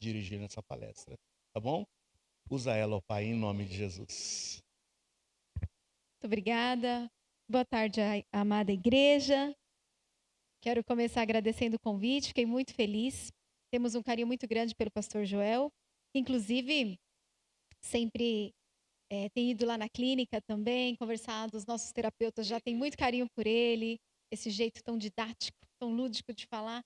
dirigir nessa palestra, tá bom? Usa ela, ó Pai, em nome de Jesus. Muito obrigada. Boa tarde, amada igreja. Quero começar agradecendo o convite, fiquei muito feliz. Temos um carinho muito grande pelo pastor Joel, que inclusive sempre tem ido lá na clínica também, conversado, os nossos terapeutas já têm muito carinho por ele, esse jeito tão didático, tão lúdico de falar,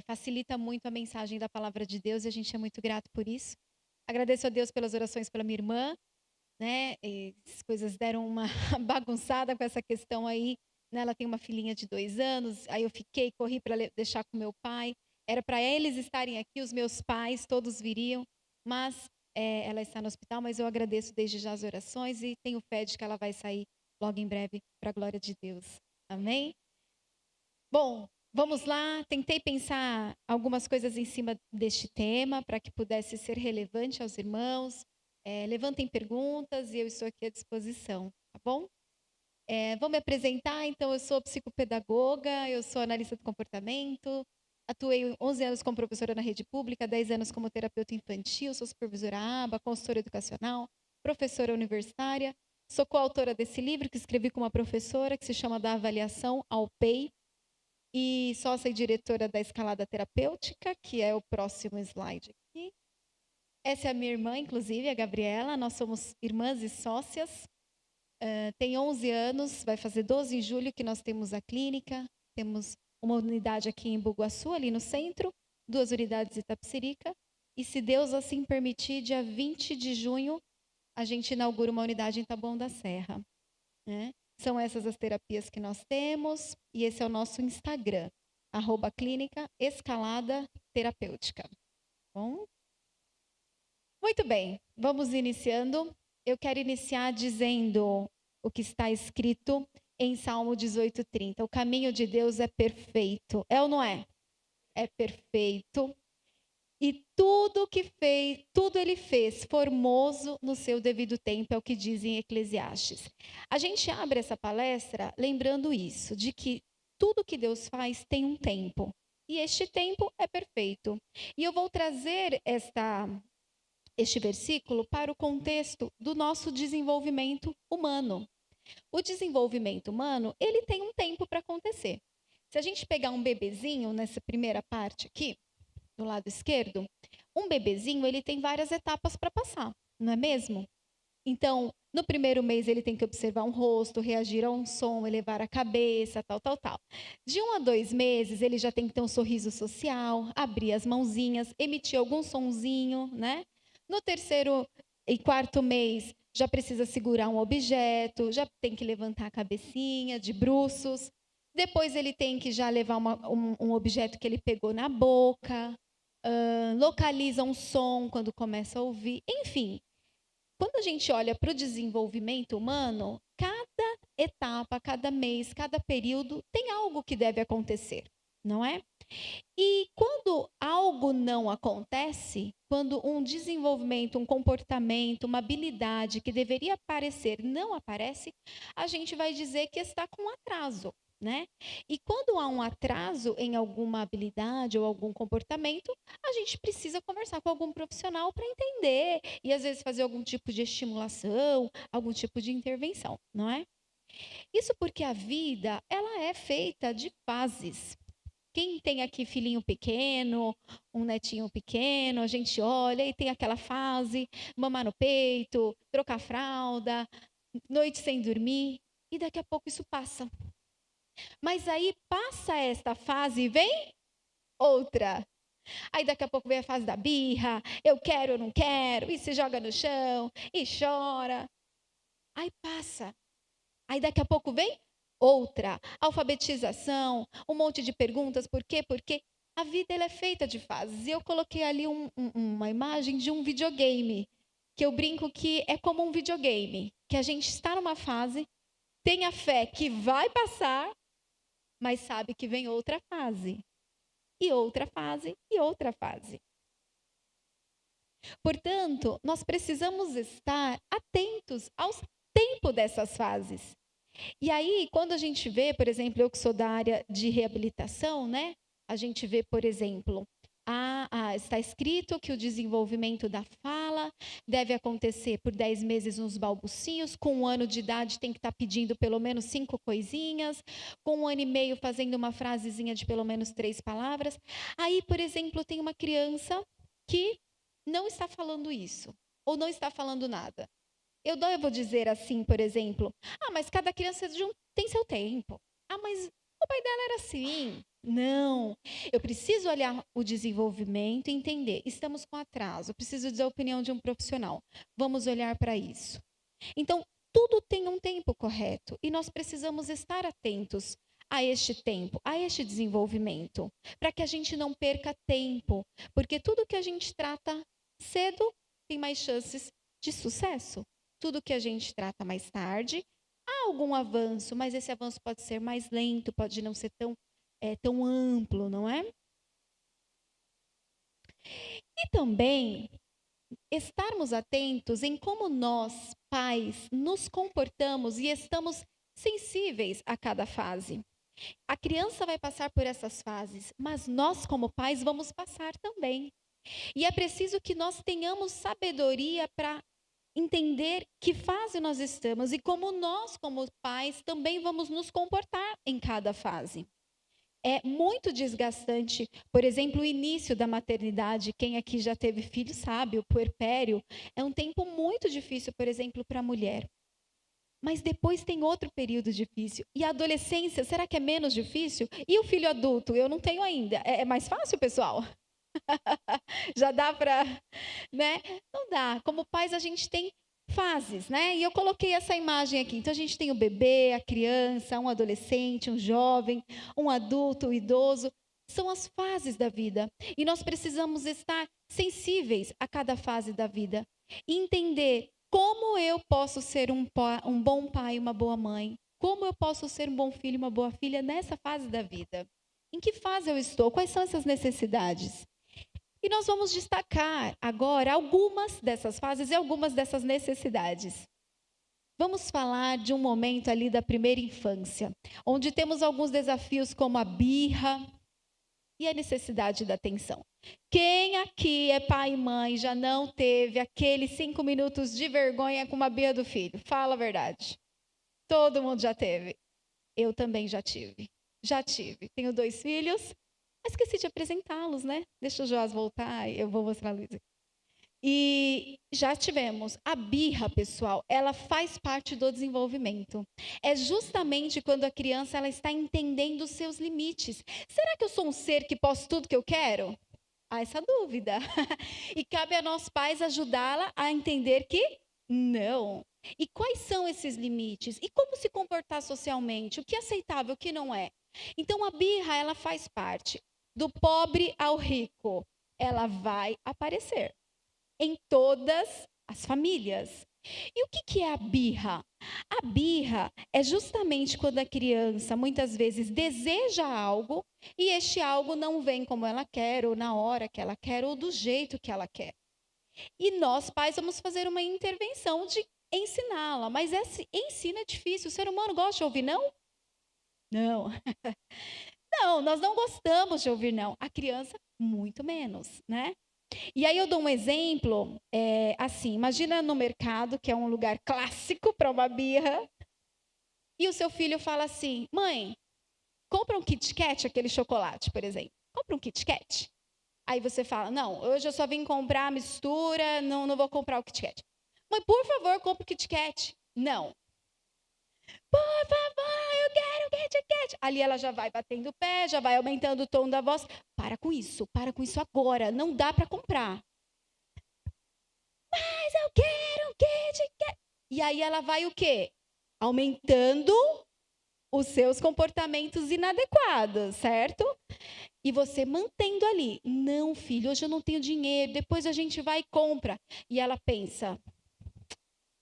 facilita muito a mensagem da palavra de Deus e a gente é muito grato por isso. Agradeço a Deus pelas orações pela minha irmã, né? E as coisas deram uma bagunçada com essa questão aí. Né? Ela tem uma filhinha de 2 anos, aí eu corri para deixar com meu pai. Era para eles estarem aqui, os meus pais, todos viriam, mas ela está no hospital, mas eu agradeço desde já as orações e tenho fé de que ela vai sair logo em breve para a glória de Deus. Amém? Bom, vamos lá. Tentei pensar algumas coisas em cima deste tema para que pudesse ser relevante aos irmãos. Levantem perguntas e eu estou aqui à disposição, tá bom? Vou me apresentar, então eu sou psicopedagoga, eu sou analista do comportamento, atuei 11 anos como professora na rede pública, 10 anos como terapeuta infantil, sou supervisora ABA, consultora educacional, professora universitária, sou coautora desse livro que escrevi com uma professora que se chama Da Avaliação ao PEI, e sócia e diretora da Escalada Terapêutica, que é o próximo slide aqui. Essa é a minha irmã, inclusive, a Gabriela. Nós somos irmãs e sócias. Tem 11 anos, vai fazer 12 em julho que nós temos a clínica. Temos uma unidade aqui em Bugaçu, ali no centro, 2 unidades em Itapecerica. E se Deus assim permitir, dia 20 de junho, a gente inaugura uma unidade em Taboão da Serra. Né? São essas as terapias que nós temos. E esse é o nosso Instagram, @clínica escalada terapêutica. Bom? Muito bem, vamos iniciando. Eu quero iniciar dizendo o que está escrito em Salmo 18:30. O caminho de Deus é perfeito. É ou não é? É perfeito. E tudo que fez, tudo ele fez formoso no seu devido tempo, é o que diz em Eclesiastes. A gente abre essa palestra lembrando isso, de que tudo que Deus faz tem um tempo. E este tempo é perfeito. E eu vou trazer este versículo para o contexto do nosso desenvolvimento humano. O desenvolvimento humano, ele tem um tempo para acontecer. Se a gente pegar um bebezinho nessa primeira parte aqui, do lado esquerdo, um bebezinho, ele tem várias etapas para passar, não é mesmo? Então, no primeiro mês ele tem que observar um rosto, reagir a um som, elevar a cabeça, tal, tal, tal. De 1 a 2 meses, ele já tem que ter um sorriso social, abrir as mãozinhas, emitir algum sonzinho, né? No terceiro e quarto mês, já precisa segurar um objeto, já tem que levantar a cabecinha de bruços. Depois ele tem que já levar um objeto que ele pegou na boca, localiza um som quando começa a ouvir. Enfim, quando a gente olha para o desenvolvimento humano, cada etapa, cada mês, cada período tem algo que deve acontecer, não é? E quando algo não acontece, quando um desenvolvimento, um comportamento, uma habilidade que deveria aparecer não aparece, a gente vai dizer que está com atraso, né? E quando há um atraso em alguma habilidade ou algum comportamento, a gente precisa conversar com algum profissional para entender e às vezes fazer algum tipo de estimulação, algum tipo de intervenção, não é? Isso porque a vida, ela é feita de fases. Quem tem aqui filhinho pequeno, um netinho pequeno, a gente olha e tem aquela fase, mamar no peito, trocar fralda, noite sem dormir, e daqui a pouco isso passa. Mas aí passa esta fase e vem outra. Aí daqui a pouco vem a fase da birra, eu quero, eu não quero, e se joga no chão, e chora. Aí passa. Aí daqui a pouco vem outra, alfabetização, um monte de perguntas, por quê? Porque a vida ela é feita de fases. E eu coloquei ali uma imagem de um videogame, que eu brinco que é como um videogame, que a gente está numa fase, tem a fé que vai passar, mas sabe que vem outra fase, e outra fase, e outra fase. Portanto, nós precisamos estar atentos ao tempo dessas fases. E aí, quando a gente vê, por exemplo, eu que sou da área de reabilitação, né? A gente vê, por exemplo, está escrito que o desenvolvimento da fala deve acontecer por 10 meses nos balbucios, com 1 ano de idade tem que estar pedindo pelo menos 5 coisinhas, com 1 ano e meio fazendo uma frasezinha de pelo menos 3 palavras. Aí, por exemplo, tem uma criança que não está falando isso, ou não está falando nada. Eu vou dizer assim, por exemplo, mas cada criança tem seu tempo. Mas o pai dela era assim. Não, eu preciso olhar o desenvolvimento e entender, estamos com atraso, preciso da opinião de um profissional. Vamos olhar para isso. Então, tudo tem um tempo correto e nós precisamos estar atentos a este tempo, a este desenvolvimento, para que a gente não perca tempo, porque tudo que a gente trata cedo tem mais chances de sucesso. Tudo que a gente trata mais tarde, há algum avanço, mas esse avanço pode ser mais lento, pode não ser tão amplo, não é? E também estarmos atentos em como nós, pais, nos comportamos e estamos sensíveis a cada fase. A criança vai passar por essas fases, mas nós, como pais, vamos passar também. E é preciso que nós tenhamos sabedoria para entender que fase nós estamos e como nós, como pais, também vamos nos comportar em cada fase. É muito desgastante, por exemplo, o início da maternidade. Quem aqui já teve filho sabe, o puerpério é um tempo muito difícil, por exemplo, para a mulher. Mas depois tem outro período difícil. E a adolescência, será que é menos difícil? E o filho adulto? Eu não tenho ainda. É mais fácil, pessoal? Já dá para, né? Não dá. Como pais, a gente tem fases, né? E eu coloquei essa imagem aqui. Então, a gente tem o bebê, a criança, um adolescente, um jovem, um adulto, um idoso. São as fases da vida. E nós precisamos estar sensíveis a cada fase da vida. E entender como eu posso ser um bom pai, uma boa mãe. Como eu posso ser um bom filho, uma boa filha nessa fase da vida. Em que fase eu estou? Quais são essas necessidades? E nós vamos destacar agora algumas dessas fases e algumas dessas necessidades. Vamos falar de um momento ali da primeira infância, onde temos alguns desafios como a birra e a necessidade da atenção. Quem aqui é pai e mãe já não teve aqueles 5 minutos de vergonha com uma birra do filho? Fala a verdade. Todo mundo já teve. Eu também já tive. Já tive. Tenho 2 filhos. Esqueci de apresentá-los, né? Deixa o Joás voltar, eu vou mostrar a Luísa. E já tivemos. A birra, pessoal, ela faz parte do desenvolvimento. É justamente quando a criança ela está entendendo os seus limites. Será que eu sou um ser que posso tudo que eu quero? Há essa dúvida. E cabe a nós pais ajudá-la a entender que não. E quais são esses limites? E como se comportar socialmente? O que é aceitável, o que não é? Então, a birra, ela faz parte. Do pobre ao rico, ela vai aparecer em todas as famílias. E o que é a birra? A birra é justamente quando a criança, muitas vezes, deseja algo e este algo não vem como ela quer, ou na hora que ela quer, ou do jeito que ela quer. E nós, pais, vamos fazer uma intervenção de ensiná-la. Mas esse ensino é difícil. O ser humano gosta de ouvir não? Não. Não, nós não gostamos de ouvir não. A criança, muito menos, né? E aí eu dou um exemplo, assim, imagina no mercado, que é um lugar clássico para uma birra, e o seu filho fala assim, mãe, compra um Kit Kat, aquele chocolate, por exemplo. Compra um Kit Kat. Aí você fala, não, hoje eu só vim comprar a mistura, não vou comprar o Kit Kat. Mãe, por favor, compra o Kit Kat. Não. Por favor, eu quero o Kit Kat. Ali ela já vai batendo o pé, já vai aumentando o tom da voz. Para com isso agora, não dá para comprar. Mas eu quero o Kit Kat. E aí ela vai o quê? Aumentando os seus comportamentos inadequados, certo? E você mantendo ali. Não, filho, hoje eu não tenho dinheiro, depois a gente vai e compra. E ela pensa,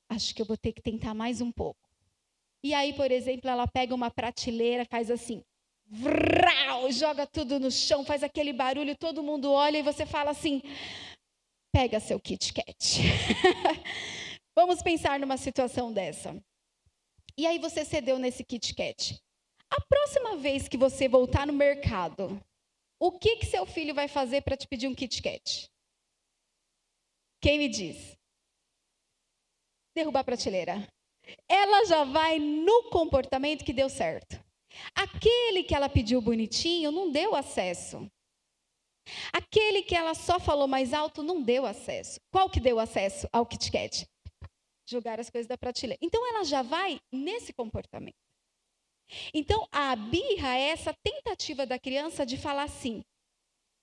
acho que eu vou ter que tentar mais um pouco. E aí, por exemplo, ela pega uma prateleira, faz assim, vrau, joga tudo no chão, faz aquele barulho, todo mundo olha e você fala assim, pega seu Kit Kat. Vamos pensar numa situação dessa. E aí você cedeu nesse Kit Kat. A próxima vez que você voltar no mercado, O que seu filho vai fazer para te pedir um Kit Kat? Quem me diz? Derrubar a prateleira. Ela já vai no comportamento que deu certo. Aquele que ela pediu bonitinho não deu acesso. Aquele que ela só falou mais alto não deu acesso. Qual que deu acesso ao Kit Kat? Jogar as coisas da prateleira. Então ela já vai nesse comportamento. Então a birra é essa tentativa da criança de falar assim: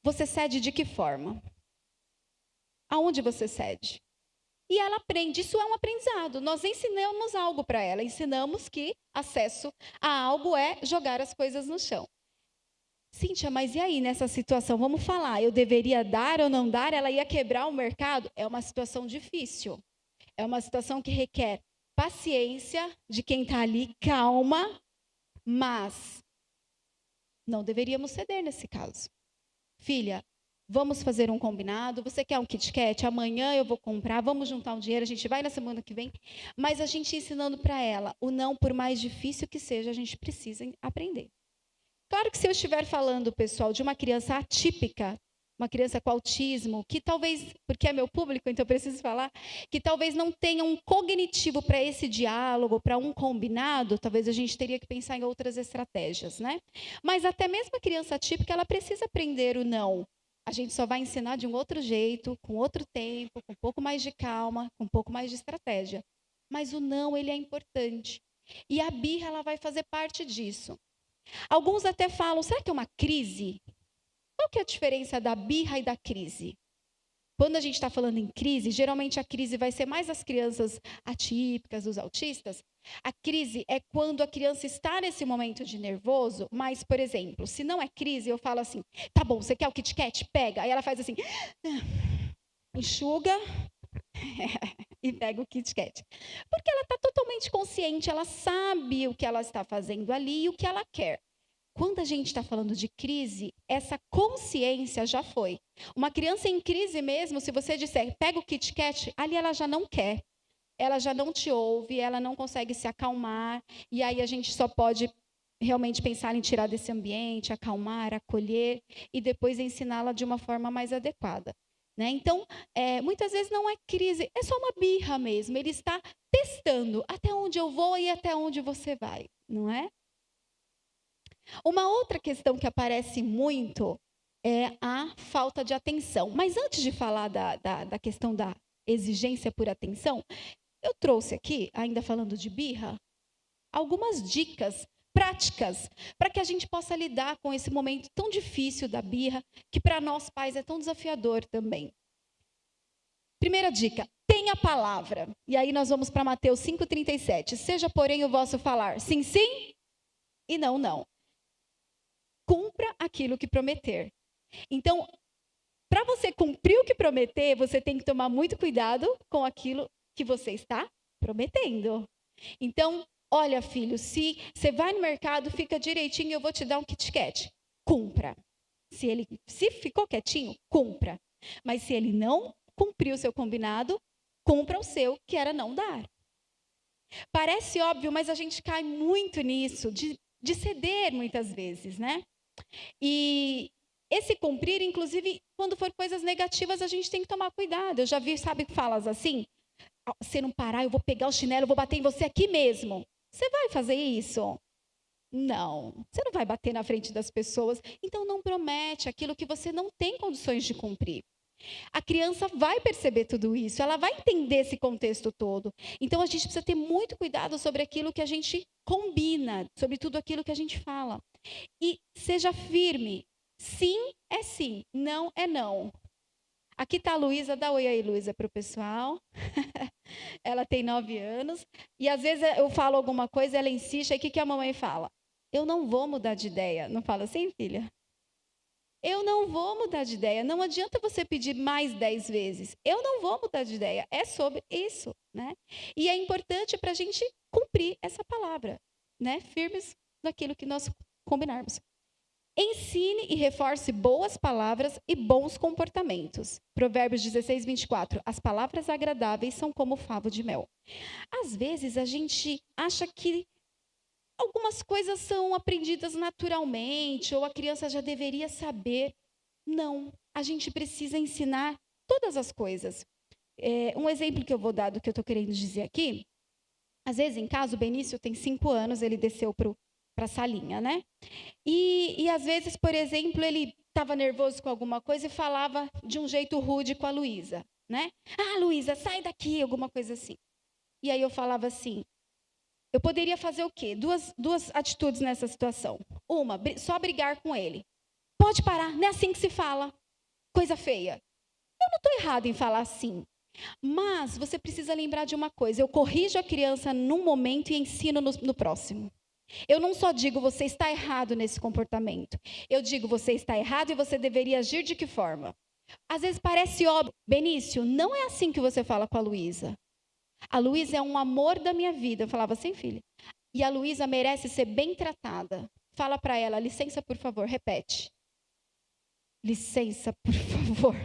você cede de que forma? Aonde você cede? E ela aprende, isso é um aprendizado. Nós ensinamos algo para ela, ensinamos que acesso a algo é jogar as coisas no chão. Cíntia, mas e aí nessa situação? Vamos falar, eu deveria dar ou não dar? Ela ia quebrar o mercado? É uma situação difícil. É uma situação que requer paciência de quem está ali, calma, mas não deveríamos ceder nesse caso. Filha, vamos fazer um combinado, você quer um Kit Kat? Amanhã eu vou comprar, vamos juntar um dinheiro, a gente vai na semana que vem. Mas a gente ensinando para ela, o não, por mais difícil que seja, a gente precisa aprender. Claro que se eu estiver falando, pessoal, de uma criança atípica, uma criança com autismo, que talvez, porque é meu público, então eu preciso falar, que talvez não tenha um cognitivo para esse diálogo, para um combinado, talvez a gente teria que pensar em outras estratégias, né? Mas até mesmo a criança atípica, ela precisa aprender o não. A gente só vai ensinar de um outro jeito, com outro tempo, com um pouco mais de calma, com um pouco mais de estratégia. Mas o não, ele é importante. E a birra, ela vai fazer parte disso. Alguns até falam, será que é uma crise? Qual que é a diferença da birra e da crise? Quando a gente está falando em crise, geralmente a crise vai ser mais as crianças atípicas, os autistas. A crise é quando a criança está nesse momento de nervoso, mas, por exemplo, se não é crise, eu falo assim, tá bom, você quer o Kit Kat? Pega. Aí ela faz assim, enxuga e pega o Kit Kat. Porque ela está totalmente consciente, ela sabe o que ela está fazendo ali e o que ela quer. Quando a gente está falando de crise, essa consciência já foi. Uma criança em crise mesmo, se você disser, pega o Kit Kat, ali ela já não quer. Ela já não te ouve, ela não consegue se acalmar. E aí a gente só pode realmente pensar em tirar desse ambiente, acalmar, acolher e depois ensiná-la de uma forma mais adequada. Né? Então, muitas vezes não é crise, é só uma birra mesmo. Ele está testando até onde eu vou e até onde você vai, não é? Uma outra questão que aparece muito é a falta de atenção. Mas antes de falar da questão da exigência por atenção, eu trouxe aqui, ainda falando de birra, algumas dicas práticas para que a gente possa lidar com esse momento tão difícil da birra, que para nós pais é tão desafiador também. Primeira dica, tenha a palavra. E aí nós vamos para Mateus 5,37. Seja, porém, o vosso falar sim, sim e não, não. Cumpra aquilo que prometer. Então, para você cumprir o que prometer, você tem que tomar muito cuidado com aquilo que você está prometendo. Então, olha, filho, se você vai no mercado, fica direitinho, eu vou te dar um Kit Kat. Cumpra. Se ficou quietinho, cumpra. Mas se ele não cumpriu o seu combinado, cumpra o seu, que era não dar. Parece óbvio, mas a gente cai muito nisso, de ceder muitas vezes, né? E esse cumprir, inclusive, quando for coisas negativas, a gente tem que tomar cuidado. Eu já vi, sabe, falas assim, se não parar, eu vou pegar o chinelo, eu vou bater em você aqui mesmo. Você vai fazer isso? Não, você não vai bater na frente das pessoas. Então, não promete aquilo que você não tem condições de cumprir. A criança vai perceber tudo isso, ela vai entender esse contexto todo. Então, a gente precisa ter muito cuidado sobre aquilo que a gente combina, sobre tudo aquilo que a gente fala. E seja firme. Sim é sim, não é não. Aqui está a Luísa, dá oi aí, Luísa, para o pessoal. Ela tem 9 anos. E às vezes eu falo alguma coisa, ela insiste, aí o que a mamãe fala? Eu não vou mudar de ideia. Não fala assim, filha? Eu não vou mudar de ideia. Não adianta você pedir mais 10 vezes. Eu não vou mudar de ideia. É sobre isso, né? E é importante para a gente cumprir essa palavra, né? Firmes naquilo que nós combinarmos. Ensine e reforce boas palavras e bons comportamentos. Provérbios 16, 24. As palavras agradáveis são como favo de mel. Às vezes a gente acha que algumas coisas são aprendidas naturalmente, ou a criança já deveria saber. Não, a gente precisa ensinar todas as coisas. Um exemplo que eu vou dar do que eu estou querendo dizer aqui, às vezes em casa, o Benício tem 5 anos, ele desceu para a salinha, né? E às vezes, por exemplo, ele estava nervoso com alguma coisa e falava de um jeito rude com a Luísa, né? Ah, Luísa, sai daqui, alguma coisa assim. E aí eu falava assim, eu poderia fazer o quê? Duas atitudes nessa situação. Uma, só brigar com ele. Pode parar, não é assim que se fala. Coisa feia. Eu não estou errado em falar assim. Mas você precisa lembrar de uma coisa. Eu corrijo a criança num momento e ensino no próximo. Eu não só digo você está errado nesse comportamento. Eu digo você está errado e você deveria agir de que forma? Às vezes parece óbvio. Benício, não é assim que você fala com a Luísa. A Luísa é um amor da minha vida. Eu falava assim, filha. E a Luísa merece ser bem tratada. Fala para ela, licença, por favor, repete. Licença, por favor.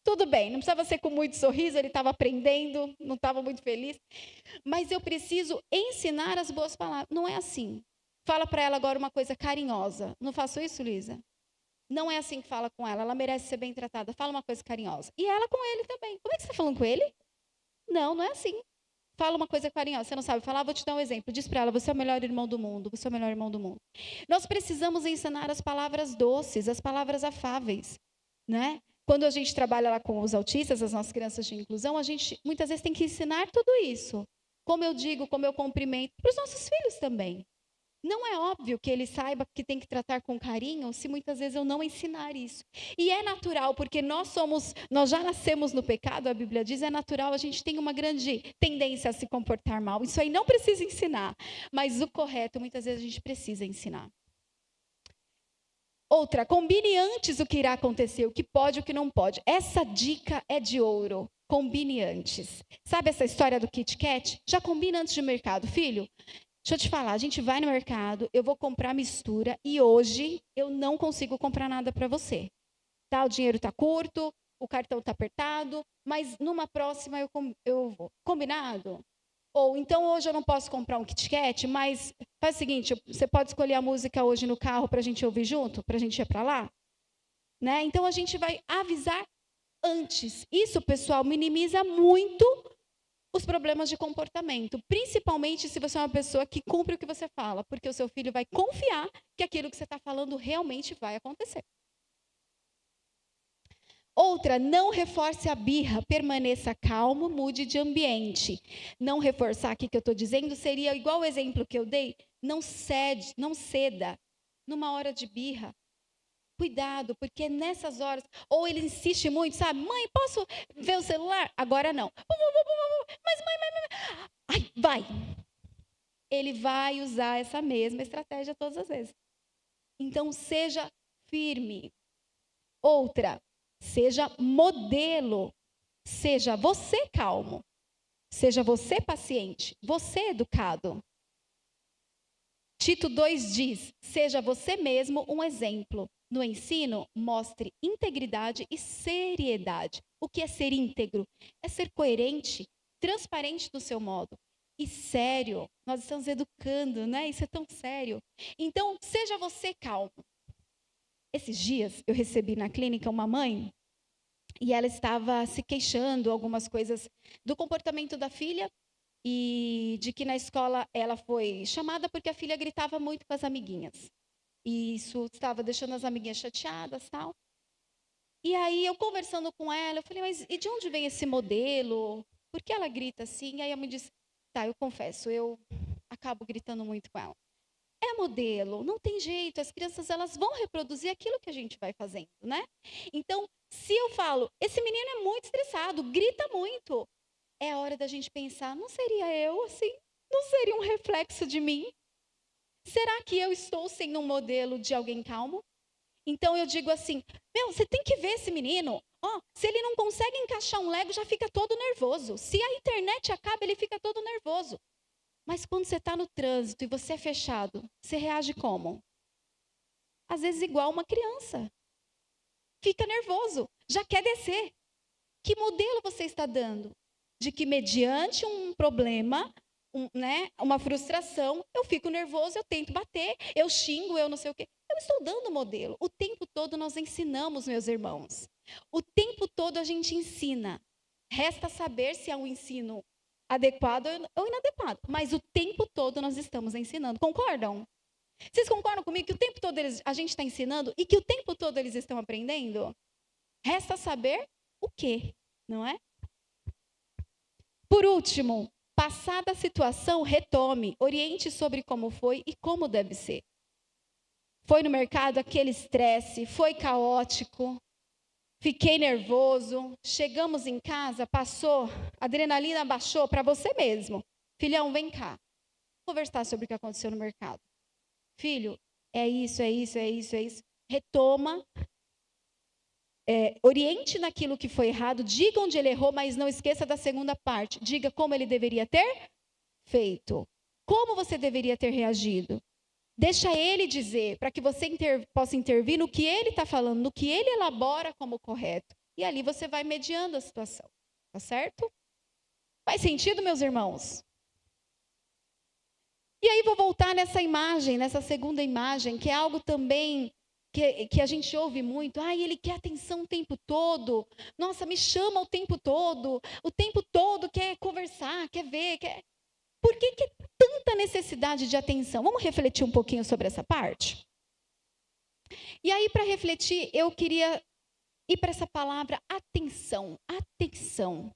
Tudo bem, não precisava ser com muito sorriso, ele estava aprendendo, não estava muito feliz. Mas eu preciso ensinar as boas palavras. Não é assim. Fala para ela agora uma coisa carinhosa. Não faço isso, Luísa? Não é assim que fala com ela. Ela merece ser bem tratada. Fala uma coisa carinhosa. E ela com ele também. Como é que você está falando com ele? Não, não é assim. Fala uma coisa carinhosa. Você não sabe falar? Vou te dar um exemplo. Diz para ela, você é o melhor irmão do mundo. Você é o melhor irmão do mundo. Nós precisamos ensinar as palavras doces, as palavras afáveis, né? Quando a gente trabalha lá com os autistas, as nossas crianças de inclusão, a gente muitas vezes tem que ensinar tudo isso. Como eu digo, como eu cumprimento, para os nossos filhos também. Não é óbvio que ele saiba que tem que tratar com carinho se muitas vezes eu não ensinar isso. E é natural, porque nós já nascemos no pecado, a Bíblia diz, é natural, a gente tem uma grande tendência a se comportar mal. Isso aí não precisa ensinar, mas o correto muitas vezes a gente precisa ensinar. Outra, combine antes o que irá acontecer, o que pode e o que não pode. Essa dica é de ouro. Combine antes. Sabe essa história do Kit Kat? Já combina antes de mercado. Filho, deixa eu te falar, a gente vai no mercado, eu vou comprar mistura e hoje eu não consigo comprar nada para você. Tá? O dinheiro está curto, o cartão está apertado, mas numa próxima eu vou. Combinado? Ou então hoje eu não posso comprar um Kit Kat, mas faz o seguinte, você pode escolher a música hoje no carro para a gente ouvir junto, para a gente ir para lá? Né? Então a gente vai avisar antes. Isso, pessoal, minimiza muito os problemas de comportamento, principalmente se você é uma pessoa que cumpre o que você fala, porque o seu filho vai confiar que aquilo que você está falando realmente vai acontecer. Outra, não reforce a birra, permaneça calmo, mude de ambiente. Não reforçar aqui que eu estou dizendo seria igual o exemplo que eu dei, não ceda numa hora de birra. Cuidado, porque nessas horas, ou ele insiste muito, sabe? Mãe, posso ver o celular? Agora não. Mas mãe, ai, vai. Ele vai usar essa mesma estratégia todas as vezes. Então, seja firme. Outra, seja modelo. Seja você calmo. Seja você paciente. Você educado. Tito 2 diz, seja você mesmo um exemplo. No ensino, mostre integridade e seriedade. O que é ser íntegro? É ser coerente, transparente do seu modo. E sério, nós estamos educando, né? Isso é tão sério. Então, seja você calmo. Esses dias, eu recebi na clínica uma mãe e ela estava se queixando algumas coisas do comportamento da filha e de que na escola ela foi chamada porque a filha gritava muito com as amiguinhas. E isso estava deixando as amiguinhas chateadas, tal. E aí, eu conversando com ela, eu falei, mas e de onde vem esse modelo? Por que ela grita assim? E aí, ela me disse, tá, eu confesso, eu acabo gritando muito com ela. É modelo, não tem jeito, as crianças elas vão reproduzir aquilo que a gente vai fazendo, né? Então, se eu falo, esse menino é muito estressado, grita muito, é a hora da gente pensar, não seria eu assim? Não seria um reflexo de mim? Será que eu estou sendo um modelo de alguém calmo? Então eu digo assim, você tem que ver esse menino. Se ele não consegue encaixar um Lego, já fica todo nervoso. Se a internet acaba, ele fica todo nervoso. Mas quando você está no trânsito e você é fechado, você reage como? Às vezes igual uma criança. Fica nervoso, já quer descer. Que modelo você está dando? De que mediante um problema, uma frustração, eu fico nervoso, eu tento bater, eu xingo, eu não sei o quê. Eu estou dando modelo. O tempo todo nós ensinamos, meus irmãos. O tempo todo a gente ensina. Resta saber se é um ensino adequado ou inadequado. Mas o tempo todo nós estamos ensinando. Concordam? Vocês concordam comigo que o tempo todo a gente está ensinando e que o tempo todo eles estão aprendendo? Resta saber o quê, não é? Por último, passada a situação, retome, oriente sobre como foi e como deve ser. Foi no mercado aquele estresse, foi caótico, fiquei nervoso, chegamos em casa, passou, a adrenalina baixou para você mesmo. Filhão, vem cá, conversar sobre o que aconteceu no mercado. Filho, é isso. Retoma, oriente naquilo que foi errado, diga onde ele errou, mas não esqueça da segunda parte. Diga como ele deveria ter feito, como você deveria ter reagido. Deixa ele dizer, para que você possa intervir no que ele está falando, no que ele elabora como correto. E ali você vai mediando a situação. Tá certo? Faz sentido, meus irmãos? E aí vou voltar nessa imagem, nessa segunda imagem, que é algo também que a gente ouve muito. Ele quer atenção o tempo todo. Nossa, me chama o tempo todo quer conversar, quer ver. Por que tanta necessidade de atenção? Vamos refletir um pouquinho sobre essa parte? E aí, para refletir, eu queria ir para essa palavra atenção. Atenção.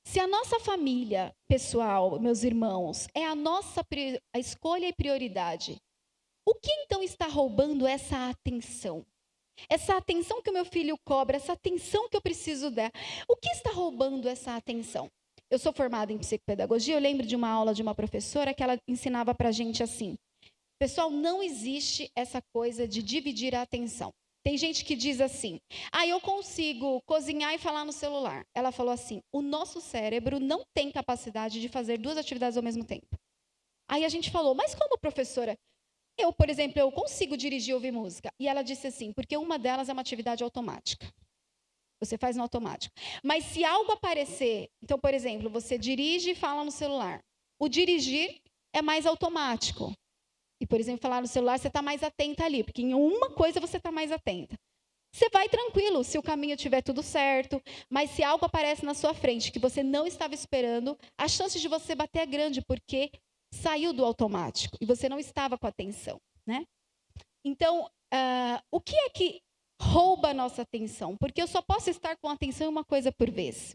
Se a nossa família pessoal, meus irmãos, é a escolha e prioridade, o que então está roubando essa atenção? Essa atenção que o meu filho cobra, essa atenção que eu preciso dar, o que está roubando essa atenção? Eu sou formada em psicopedagogia, eu lembro de uma aula de uma professora que ela ensinava para a gente assim, pessoal, não existe essa coisa de dividir a atenção. Tem gente que diz assim, eu consigo cozinhar e falar no celular. Ela falou assim, o nosso cérebro não tem capacidade de fazer 2 atividades ao mesmo tempo. Aí a gente falou, mas como, professora? Por exemplo, eu consigo dirigir e ouvir música. E ela disse assim, porque uma delas é uma atividade automática. Você faz no automático. Mas se algo aparecer, então, por exemplo, você dirige e fala no celular. O dirigir é mais automático. E, por exemplo, falar no celular, você está mais atenta ali, porque em uma coisa você está mais atenta. Você vai tranquilo, se o caminho estiver tudo certo, mas se algo aparece na sua frente que você não estava esperando, a chance de você bater é grande, porque saiu do automático e você não estava com atenção, né? Então, o que é que rouba a nossa atenção? Porque eu só posso estar com atenção em uma coisa por vez.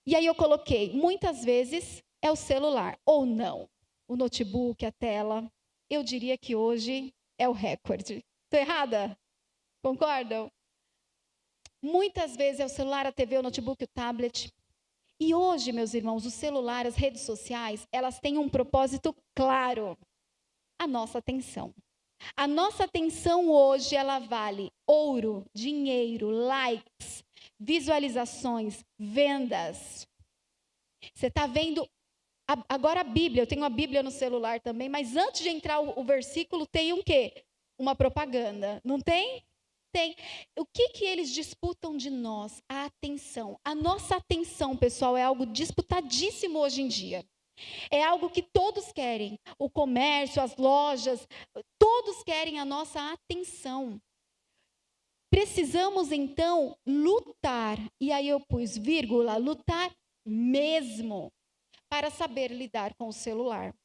E aí eu coloquei, muitas vezes é o celular, ou não. O notebook, a tela, eu diria que hoje é o recorde. Estou errada? Concordam? Muitas vezes é o celular, a TV, o notebook, o tablet. E hoje, meus irmãos, o celular, as redes sociais, elas têm um propósito claro. A nossa atenção. A nossa atenção hoje, ela vale ouro, dinheiro, likes, visualizações, vendas. Você está vendo... Agora a Bíblia, eu tenho a Bíblia no celular também, mas antes de entrar o versículo, tem um quê? Uma propaganda, não tem? Tem. O que eles disputam de nós? A atenção. A nossa atenção, pessoal, é algo disputadíssimo hoje em dia. É algo que todos querem. O comércio, as lojas, todos querem a nossa atenção. Precisamos, então, lutar. E aí eu pus vírgula, lutar mesmo. Para saber lidar com o celular.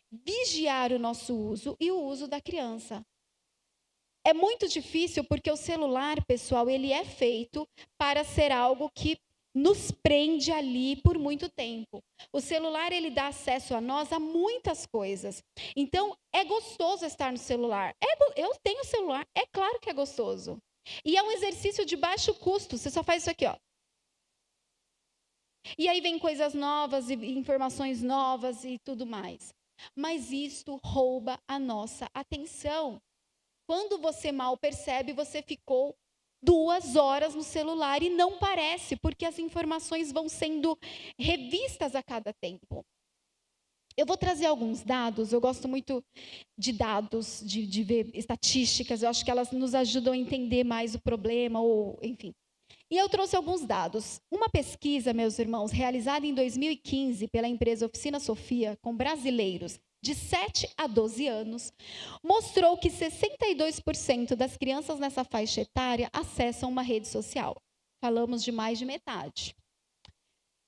Vigiar o nosso uso e o uso da criança. É muito difícil porque o celular, pessoal, ele é feito para ser algo que nos prende ali por muito tempo. O celular, ele dá acesso a nós a muitas coisas. Então, é gostoso estar no celular. Eu tenho celular, é claro que é gostoso. E é um exercício de baixo custo, você só faz isso aqui, ó. E aí vem coisas novas, e informações novas e tudo mais. Mas isto rouba a nossa atenção. Quando você mal percebe, você ficou 2 horas no celular e não parece, porque as informações vão sendo revistas a cada tempo. Eu vou trazer alguns dados, eu gosto muito de dados, de ver estatísticas, eu acho que elas nos ajudam a entender mais o problema, ou enfim. E eu trouxe alguns dados. Uma pesquisa, meus irmãos, realizada em 2015 pela empresa Oficina Sofia, com brasileiros de 7 a 12 anos, mostrou que 62% das crianças nessa faixa etária acessam uma rede social. Falamos de mais de metade.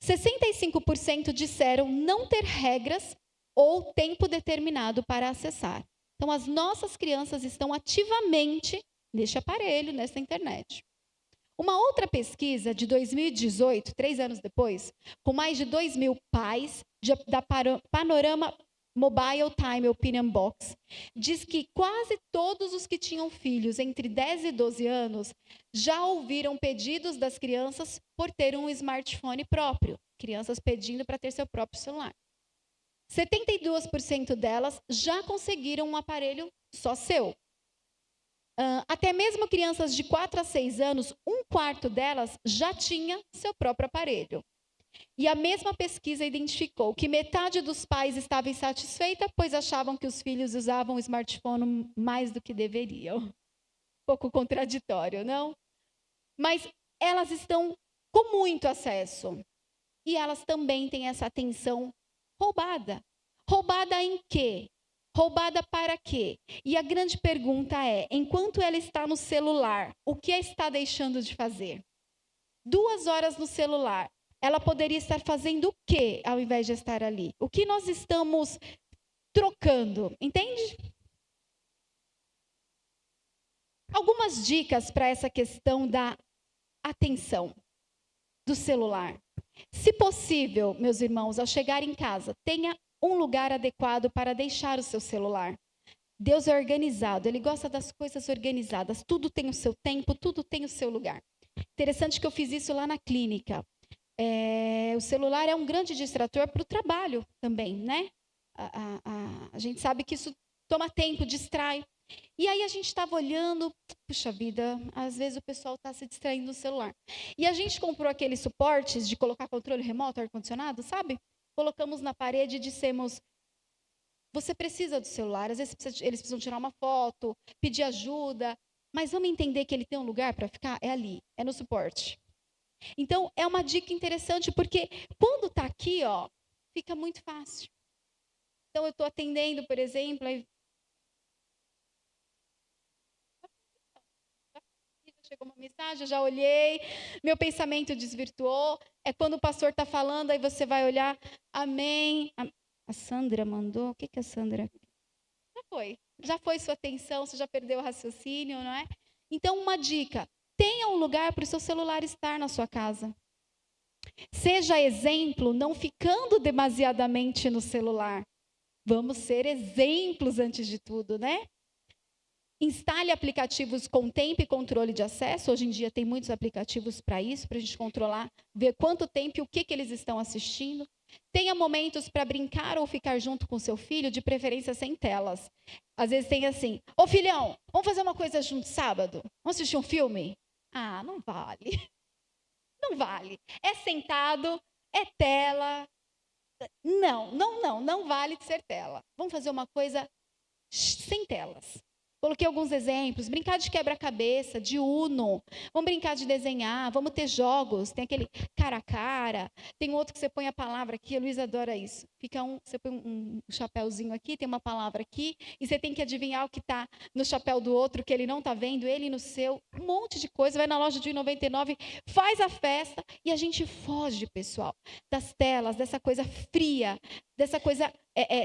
65% disseram não ter regras ou tempo determinado para acessar. Então, as nossas crianças estão ativamente neste aparelho, nessa internet. Uma outra pesquisa de 2018, 3 anos depois, com mais de 2.000 pais, da Panorama Mobile Time Opinion Box, diz que quase todos os que tinham filhos entre 10 e 12 anos já ouviram pedidos das crianças por ter um smartphone próprio. Crianças pedindo para ter seu próprio celular. 72% delas já conseguiram um aparelho só seu. Até mesmo crianças de 4 a 6 anos, 1/4 delas já tinha seu próprio aparelho. E a mesma pesquisa identificou que metade dos pais estava insatisfeita, pois achavam que os filhos usavam o smartphone mais do que deveriam. Um pouco contraditório, não? Mas elas estão com muito acesso. E elas também têm essa atenção roubada. Roubada em quê? Roubada para quê? E a grande pergunta é, enquanto ela está no celular, o que ela está deixando de fazer? 2 horas no celular, ela poderia estar fazendo o quê ao invés de estar ali? O que nós estamos trocando, entende? Algumas dicas para essa questão da atenção do celular. Se possível, meus irmãos, ao chegar em casa, tenha um lugar adequado para deixar o seu celular. Deus é organizado, Ele gosta das coisas organizadas. Tudo tem o seu tempo, tudo tem o seu lugar. Interessante que eu fiz isso lá na clínica. O celular é um grande distrator para o trabalho também, né? A gente sabe que isso toma tempo, distrai. E aí a gente estava olhando, puxa vida, às vezes o pessoal está se distraindo no celular. E a gente comprou aqueles suportes de colocar controle remoto, ar-condicionado, sabe? Colocamos na parede e dissemos, você precisa do celular, às vezes eles precisam tirar uma foto, pedir ajuda, mas vamos entender que ele tem um lugar para ficar? É ali, é no suporte. Então, é uma dica interessante, porque quando está aqui, ó, fica muito fácil. Então, eu estou atendendo, por exemplo, aí chegou uma mensagem, eu já olhei, meu pensamento desvirtuou. É quando o pastor está falando, aí você vai olhar, amém. A Sandra mandou, o que a Sandra... Já foi sua atenção, você já perdeu o raciocínio, não é? Então, uma dica, tenha um lugar para o seu celular estar na sua casa. Seja exemplo, não ficando demasiadamente no celular. Vamos ser exemplos antes de tudo, né? Instale aplicativos com tempo e controle de acesso. Hoje em dia tem muitos aplicativos para isso, para a gente controlar, ver quanto tempo e o que eles estão assistindo. Tenha momentos para brincar ou ficar junto com seu filho, de preferência sem telas. Às vezes tem assim, ô filhão, vamos fazer uma coisa junto sábado? Vamos assistir um filme? Ah, não vale. Não vale. É sentado, é tela. Não vale ser tela. Vamos fazer uma coisa sem telas. Coloquei alguns exemplos, brincar de quebra-cabeça, de Uno, vamos brincar de desenhar, vamos ter jogos, tem aquele cara a cara, tem outro que você põe a palavra aqui, a Luísa adora isso. Você põe um chapéuzinho aqui, tem uma palavra aqui, e você tem que adivinhar o que está no chapéu do outro, que ele não está vendo, ele no seu, um monte de coisa, vai na loja de R$1,99, faz a festa, e a gente foge, pessoal, das telas, dessa coisa fria, dessa coisa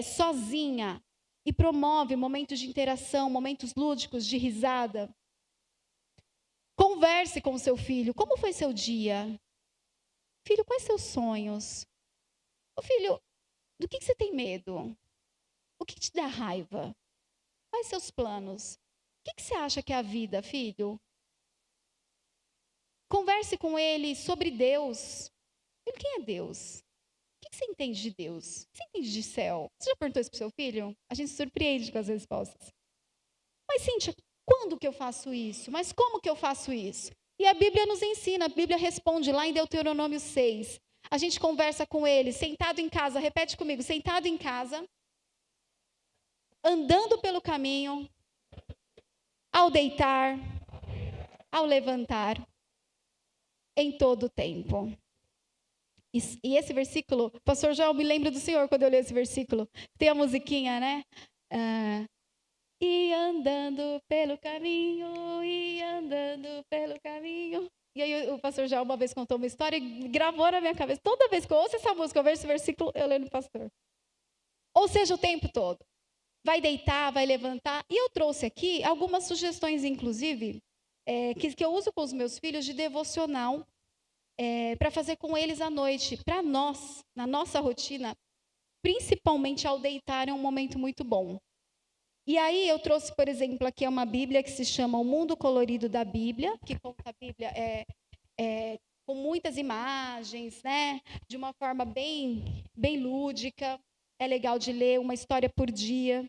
sozinha, e promove momentos de interação, momentos lúdicos, de risada. Converse com o seu filho. Como foi seu dia? Filho, quais seus sonhos? Ô filho, do que você tem medo? O que te dá raiva? Quais seus planos? O que você acha que é a vida, filho? Converse com ele sobre Deus. Filho, quem é Deus? O que você entende de Deus? O que você entende de céu? Você já perguntou isso para o seu filho? A gente se surpreende com as respostas. Mas, Cíntia, quando que eu faço isso? Mas como que eu faço isso? E a Bíblia nos ensina, a Bíblia responde lá em Deuteronômio 6. A gente conversa com ele, sentado em casa, repete comigo, sentado em casa, andando pelo caminho, ao deitar, ao levantar. em todo o tempo. E esse versículo, pastor João, me lembro do senhor quando eu li esse versículo. Tem a musiquinha, né? E andando pelo caminho, e andando pelo caminho. E aí o pastor João uma vez contou uma história e gravou na minha cabeça. Toda vez que eu ouço essa música, eu vejo esse versículo, eu leio no pastor. Ou seja, o tempo todo. Vai deitar, vai levantar. E eu trouxe aqui algumas sugestões, inclusive, que eu uso com os meus filhos de devocional, para fazer com eles à noite. Para nós, na nossa rotina, principalmente ao deitar, é um momento muito bom. E aí eu trouxe, por exemplo, aqui uma Bíblia que se chama O Mundo Colorido da Bíblia, que conta a Bíblia com muitas imagens, né? De uma forma bem, bem lúdica. É legal de ler, uma história por dia.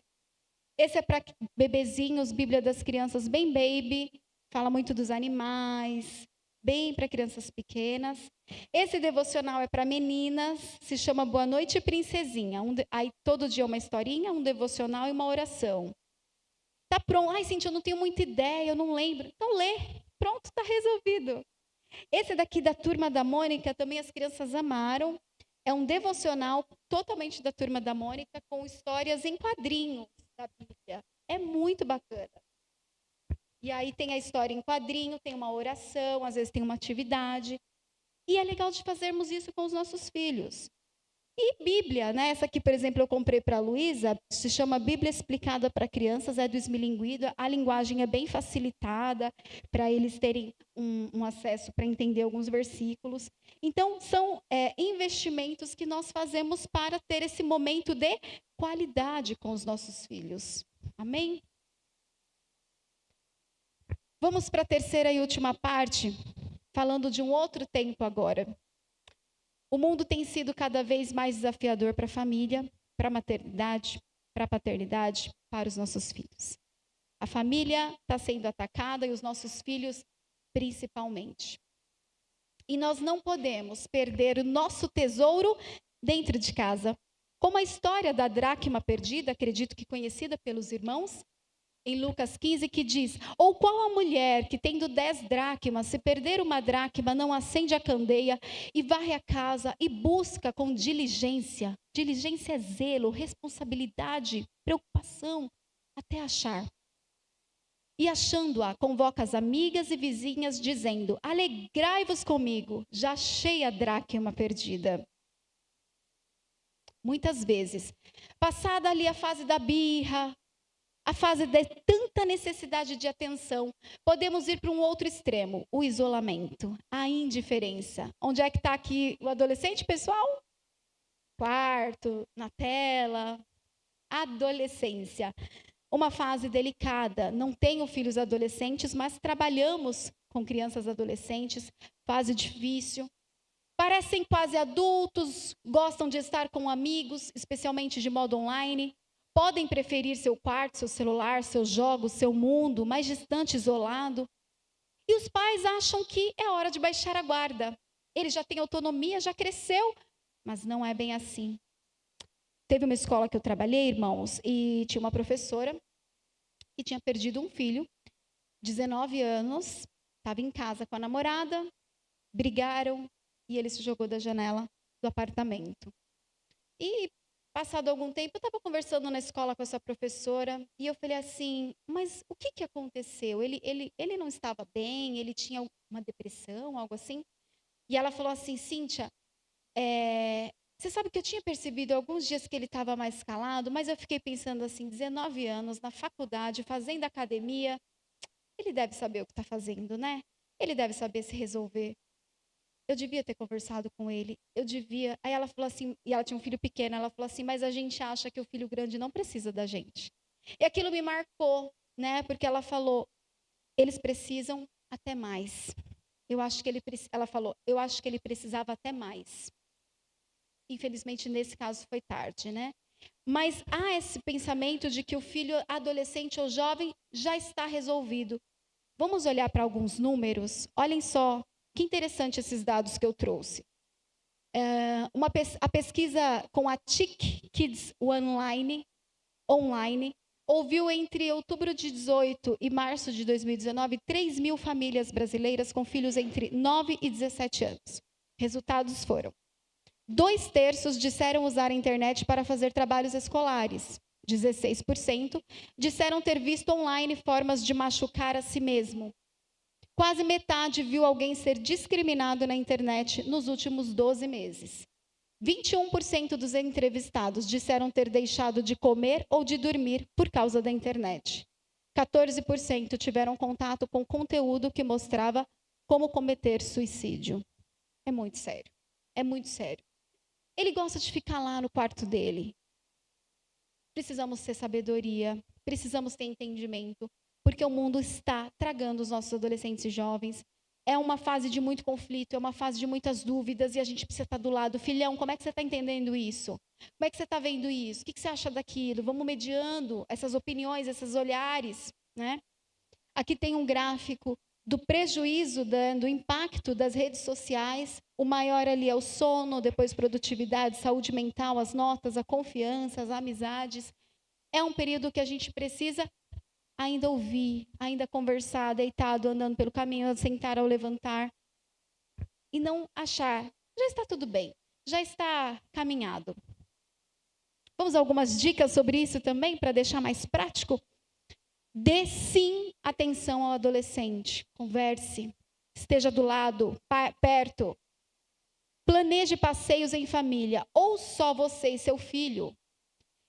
Esse é para bebezinhos, Bíblia das Crianças, bem baby. Fala muito dos animais, bem para crianças pequenas. Esse devocional é para meninas, se chama Boa Noite Princesinha. Aí todo dia uma historinha, um devocional e uma oração. Tá pronto. Ai, Cintia, eu não tenho muita ideia, eu não lembro. Então lê, pronto, está resolvido. Esse daqui da Turma da Mônica, também as crianças amaram. É um devocional totalmente da Turma da Mônica, com histórias em quadrinhos da Bíblia. É muito bacana. E aí tem a história em quadrinho, tem uma oração, às vezes tem uma atividade. E é legal de fazermos isso com os nossos filhos. E Bíblia, né? Essa aqui, por exemplo, eu comprei para a Luísa, se chama Bíblia Explicada para Crianças, é do Esmilinguido. A linguagem é bem facilitada para eles terem um acesso para entender alguns versículos. Então, são investimentos que nós fazemos para ter esse momento de qualidade com os nossos filhos. Amém? Vamos para a terceira e última parte, falando de um outro tempo agora. O mundo tem sido cada vez mais desafiador para a família, para a maternidade, para a paternidade, para os nossos filhos. A família está sendo atacada e os nossos filhos principalmente. E nós não podemos perder o nosso tesouro dentro de casa. Como a história da dracma perdida, acredito que conhecida pelos irmãos, em Lucas 15, que diz: ou qual a mulher que tendo 10 dracmas, se perder uma dracma, não acende a candeia e varre a casa e busca com diligência. Diligência é zelo, responsabilidade, preocupação, até achar. E achando-a, convoca as amigas e vizinhas, dizendo: alegrai-vos comigo, já achei a dracma perdida. Muitas vezes, passada ali a fase da birra, a fase de tanta necessidade de atenção, podemos ir para um outro extremo, o isolamento, a indiferença. Onde é que está aqui o adolescente, pessoal? Quarto, na tela. Adolescência. Uma fase delicada. Não tenho filhos adolescentes, mas trabalhamos com crianças adolescentes. Fase difícil. Parecem quase adultos, gostam de estar com amigos, especialmente de modo online. Podem preferir seu quarto, seu celular, seus jogos, seu mundo, mais distante, isolado. E os pais acham que é hora de baixar a guarda. Ele já tem autonomia, já cresceu, mas não é bem assim. Teve uma escola que eu trabalhei, irmãos, e tinha uma professora que tinha perdido um filho, 19 anos, estava em casa com a namorada, brigaram e ele se jogou da janela do apartamento. E passado algum tempo, eu estava conversando na escola com essa professora e eu falei assim, mas o que aconteceu? Ele não estava bem, ele tinha uma depressão, algo assim? E ela falou assim, Cíntia, você sabe que eu tinha percebido alguns dias que ele estava mais calado, mas eu fiquei pensando assim, 19 anos, na faculdade, fazendo academia, ele deve saber o que está fazendo, né? Ele deve saber se resolver. Eu devia ter conversado com ele, eu devia. Aí ela falou assim, e ela tinha um filho pequeno, ela falou assim, mas a gente acha que o filho grande não precisa da gente. E aquilo me marcou, né? Porque ela falou, eles precisam até mais. Ela falou, eu acho que ele precisava até mais. Infelizmente, nesse caso, foi tarde, né? Mas há esse pensamento de que o filho adolescente ou jovem já está resolvido. Vamos olhar para alguns números? Olhem só. Que interessante esses dados que eu trouxe. A pesquisa com a TIC Kids online, ouviu entre outubro de 18 e março de 2019 3 mil famílias brasileiras com filhos entre 9 e 17 anos. Resultados foram: 2/3 disseram usar a internet para fazer trabalhos escolares. 16% disseram ter visto online formas de machucar a si mesmo. Quase metade viu alguém ser discriminado na internet nos últimos 12 meses. 21% dos entrevistados disseram ter deixado de comer ou de dormir por causa da internet. 14% tiveram contato com conteúdo que mostrava como cometer suicídio. É muito sério. É muito sério. Ele gosta de ficar lá no quarto dele. Precisamos ter sabedoria, precisamos ter entendimento, porque o mundo está tragando os nossos adolescentes e jovens. É uma fase de muito conflito, é uma fase de muitas dúvidas e a gente precisa estar do lado. Filhão, como é que você está entendendo isso? Como é que você está vendo isso? O que você acha daquilo? Vamos mediando essas opiniões, esses olhares, né? Aqui tem um gráfico do prejuízo, do impacto das redes sociais. O maior ali é o sono, depois produtividade, saúde mental, as notas, a confiança, as amizades. É um período que a gente precisa ainda ouvir, ainda conversar, deitado, andando pelo caminho, sentar ao levantar. E não achar, já está tudo bem, já está caminhado. Vamos a algumas dicas sobre isso também, para deixar mais prático? Dê sim atenção ao adolescente. Converse, esteja do lado, perto. Planeje passeios em família, ou só você e seu filho.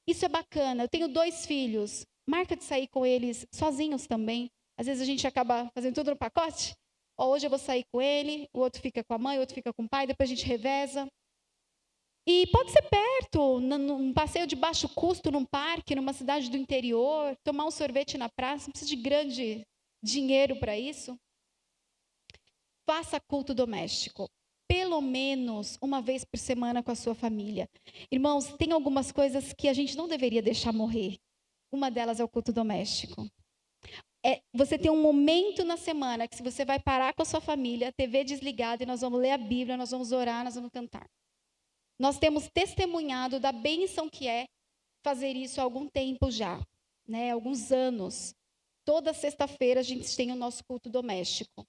Isso é bacana. Eu tenho 2 filhos. Marca de sair com eles sozinhos também. Às vezes a gente acaba fazendo tudo no pacote. Hoje eu vou sair com ele, o outro fica com a mãe, o outro fica com o pai, depois a gente reveza. E pode ser perto, num passeio de baixo custo, num parque, numa cidade do interior, tomar um sorvete na praça, não precisa de grande dinheiro para isso. Faça culto doméstico, pelo menos uma vez por semana com a sua família. Irmãos, tem algumas coisas que a gente não deveria deixar morrer. Uma delas é o culto doméstico. Você tem um momento na semana que se você vai parar com a sua família, TV desligada, e nós vamos ler a Bíblia, nós vamos orar, nós vamos cantar. Nós temos testemunhado da bênção que é fazer isso há algum tempo já, né? Alguns anos. Toda sexta-feira a gente tem o nosso culto doméstico,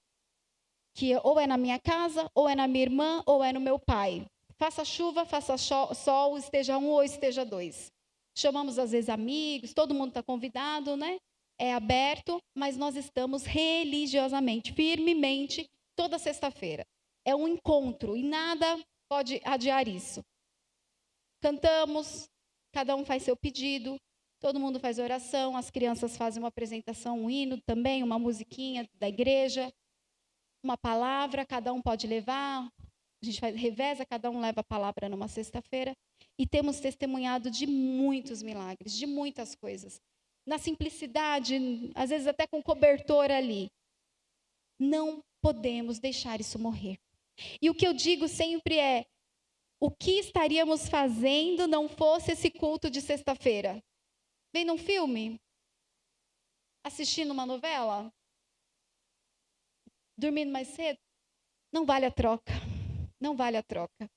que ou é na minha casa, ou é na minha irmã, ou é no meu pai. Faça chuva, faça sol, esteja um ou esteja 2. Chamamos às vezes amigos, todo mundo está convidado, né? É aberto, mas nós estamos religiosamente, firmemente, toda sexta-feira. É um encontro e nada pode adiar isso. Cantamos, cada um faz seu pedido, todo mundo faz oração, as crianças fazem uma apresentação, um hino também, uma musiquinha da igreja, uma palavra, cada um pode levar, a gente reveza, cada um leva a palavra numa sexta-feira, e temos testemunhado de muitos milagres, de muitas coisas. Na simplicidade, às vezes até com cobertor ali. Não podemos deixar isso morrer. E o que eu digo sempre é, o que estaríamos fazendo não fosse esse culto de sexta-feira? Vendo um filme? Assistindo uma novela? Dormindo mais cedo? Não vale a troca. Não vale a troca.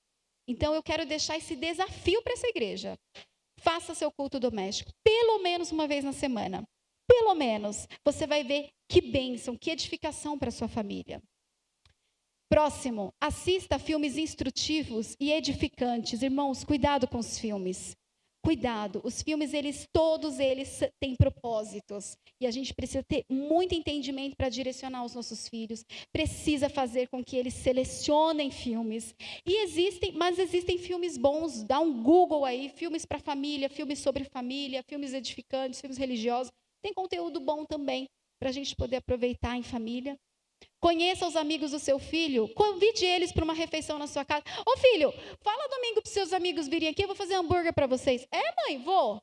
Então eu quero deixar esse desafio para essa igreja. Faça seu culto doméstico, pelo menos uma vez na semana. Pelo menos. Você vai ver que bênção, que edificação para a sua família. Próximo, assista a filmes instrutivos e edificantes. Irmãos, cuidado com os filmes. Cuidado, os filmes, todos eles têm propósitos. E a gente precisa ter muito entendimento para direcionar os nossos filhos. Precisa fazer com que eles selecionem filmes. Mas existem filmes bons. Dá um Google aí, filmes para família, filmes sobre família, filmes edificantes, filmes religiosos. Tem conteúdo bom também para a gente poder aproveitar em família. Conheça os amigos do seu filho, convide eles para uma refeição na sua casa. Ô filho, fala domingo para os seus amigos virem aqui, eu vou fazer hambúrguer para vocês. Mãe, vou.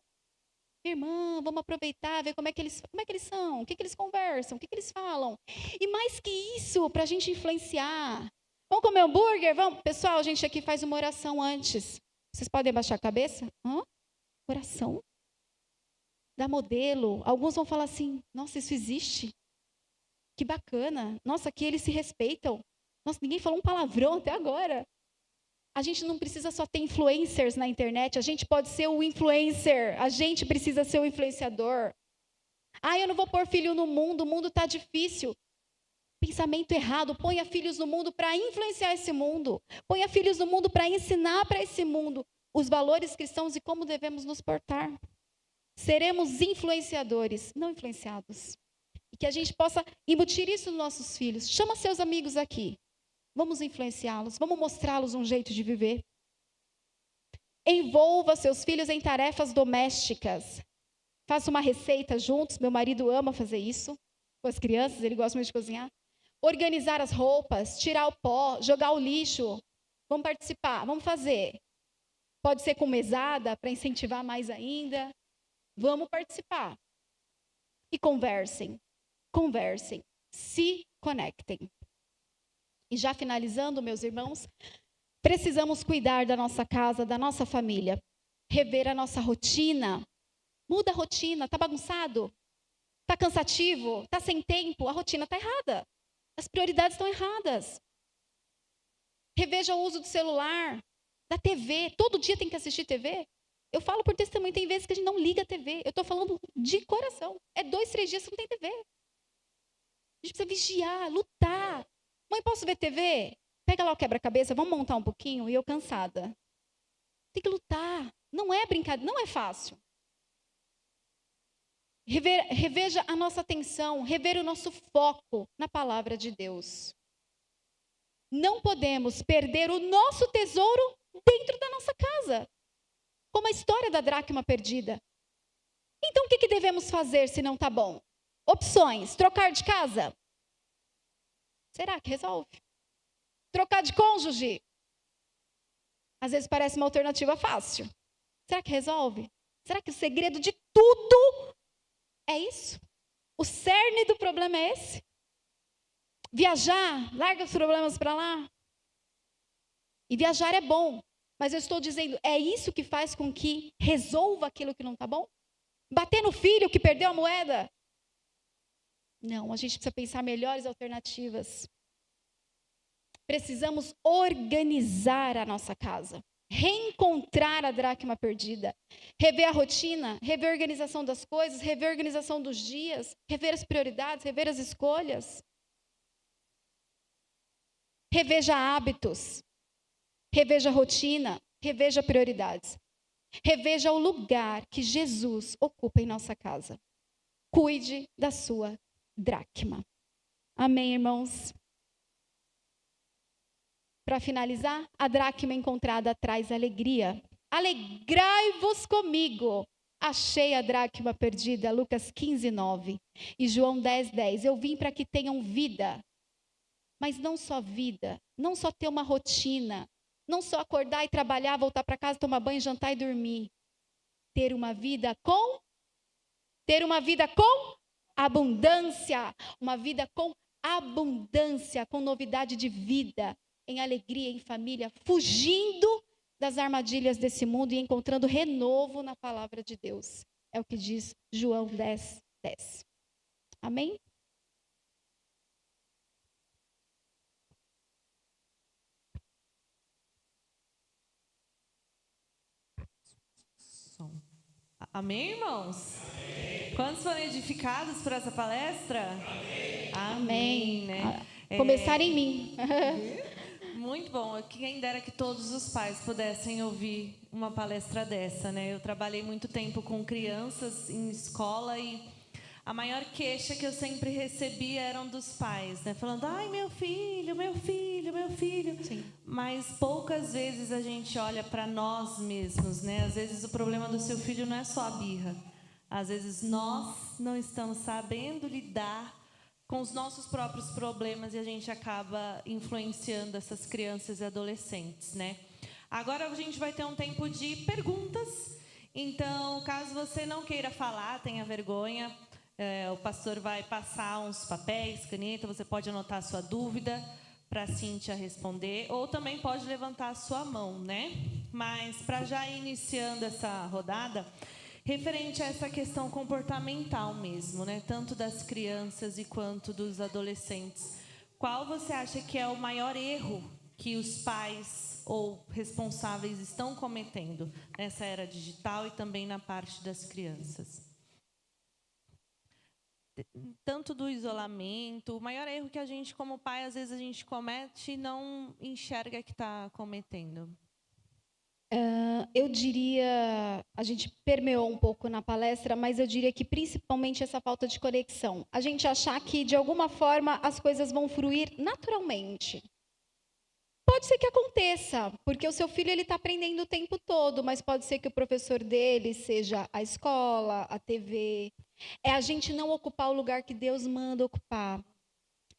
Irmã, vamos aproveitar, ver como é que eles são, o que eles conversam, o que eles falam. E mais que isso, para a gente influenciar. Vamos comer hambúrguer? Vamos. Pessoal, a gente aqui faz uma oração antes. Vocês podem abaixar a cabeça? Oração? Dá modelo. Alguns vão falar assim, nossa, isso existe? Que bacana. Nossa, aqui eles se respeitam. Nossa, ninguém falou um palavrão até agora. A gente não precisa só ter influencers na internet, a gente pode ser o influencer, a gente precisa ser o influenciador. Eu não vou pôr filho no mundo, o mundo está difícil. Pensamento errado, ponha filhos no mundo para influenciar esse mundo. Ponha filhos no mundo para ensinar para esse mundo os valores cristãos e como devemos nos portar. Seremos influenciadores, não influenciados. E que a gente possa embutir isso nos nossos filhos. Chama seus amigos aqui. Vamos influenciá-los, vamos mostrá-los um jeito de viver. Envolva seus filhos em tarefas domésticas. Faça uma receita juntos, meu marido ama fazer isso. Com as crianças, ele gosta muito de cozinhar. Organizar as roupas, tirar o pó, jogar o lixo. Vamos participar, vamos fazer. Pode ser com mesada, para incentivar mais ainda. Vamos participar. E conversem, se conectem. E já finalizando, meus irmãos, precisamos cuidar da nossa casa, da nossa família. Rever a nossa rotina. Muda a rotina, está bagunçado? Está cansativo? Está sem tempo? A rotina está errada. As prioridades estão erradas. Reveja o uso do celular, da TV. Todo dia tem que assistir TV. Eu falo por testemunho, tem vezes que a gente não liga a TV. Eu estou falando de coração. 2, 3 dias que não tem TV. A gente precisa vigiar, lutar. Mãe, posso ver TV? Pega lá o quebra-cabeça, vamos montar um pouquinho. E eu cansada. Tem que lutar. Não é brincadeira, não é fácil. Reveja a nossa atenção, rever o nosso foco na palavra de Deus. Não podemos perder o nosso tesouro dentro da nossa casa. Como a história da dracma perdida. Então, o que devemos fazer se não está bom? Opções: trocar de casa? Será que resolve? Trocar de cônjuge? Às vezes parece uma alternativa fácil. Será que resolve? Será que o segredo de tudo é isso? O cerne do problema é esse? Viajar, larga os problemas para lá. E viajar é bom, mas eu estou dizendo, é isso que faz com que resolva aquilo que não está bom? Bater no filho que perdeu a moeda? Não, a gente precisa pensar melhores alternativas. Precisamos organizar a nossa casa. Reencontrar a dracma perdida, rever a rotina, rever a organização das coisas, rever a organização dos dias, rever as prioridades, rever as escolhas. Reveja hábitos, reveja a rotina, reveja prioridades. Reveja o lugar que Jesus ocupa em nossa casa. Cuide da sua dracma. Amém, irmãos? Para finalizar, a dracma encontrada traz alegria. Alegrai-vos comigo. Achei a dracma perdida, Lucas 15:9. E João 10:10. Eu vim para que tenham vida. Mas não só vida, não só ter uma rotina, não só acordar e trabalhar, voltar para casa, tomar banho, jantar e dormir. Ter uma vida com abundância. Uma vida com abundância, com novidade de vida. Em alegria, em família, fugindo das armadilhas desse mundo e encontrando renovo na palavra de Deus. É o que diz João 10:10. Amém? Amém, irmãos? Amém. Quantos foram edificados por essa palestra? Amém. Amém, né? Começar em mim. Muito bom. Quem dera que todos os pais pudessem ouvir uma palestra dessa, né? Eu trabalhei muito tempo com crianças em escola e a maior queixa que eu sempre recebia eram dos pais, né? Falando, ai, meu filho, meu filho, meu filho. Sim. Mas poucas vezes a gente olha para nós mesmos, né? Às vezes o problema do seu filho não é só a birra. Às vezes nós não estamos sabendo lidar com os nossos próprios problemas e a gente acaba influenciando essas crianças e adolescentes, né? Agora a gente vai ter um tempo de perguntas. Então, caso você não queira falar, tenha vergonha, o pastor vai passar uns papéis, caneta, você pode anotar a sua dúvida para a Cíntia responder, ou também pode levantar a sua mão, né? Mas, para já ir iniciando essa rodada, referente a essa questão comportamental mesmo, né? Tanto das crianças e quanto dos adolescentes. Qual você acha que é o maior erro que os pais ou responsáveis estão cometendo nessa era digital e também na parte das crianças? Tanto do isolamento, o maior erro que a gente, como pai, às vezes a gente comete e não enxerga que está cometendo. Eu diria, a gente permeou um pouco na palestra, mas eu diria que principalmente essa falta de conexão. A gente achar que, de alguma forma, as coisas vão fluir naturalmente. Pode ser que aconteça, porque o seu filho ele está aprendendo o tempo todo, mas pode ser que o professor dele seja a escola, a TV. É a gente não ocupar o lugar que Deus manda ocupar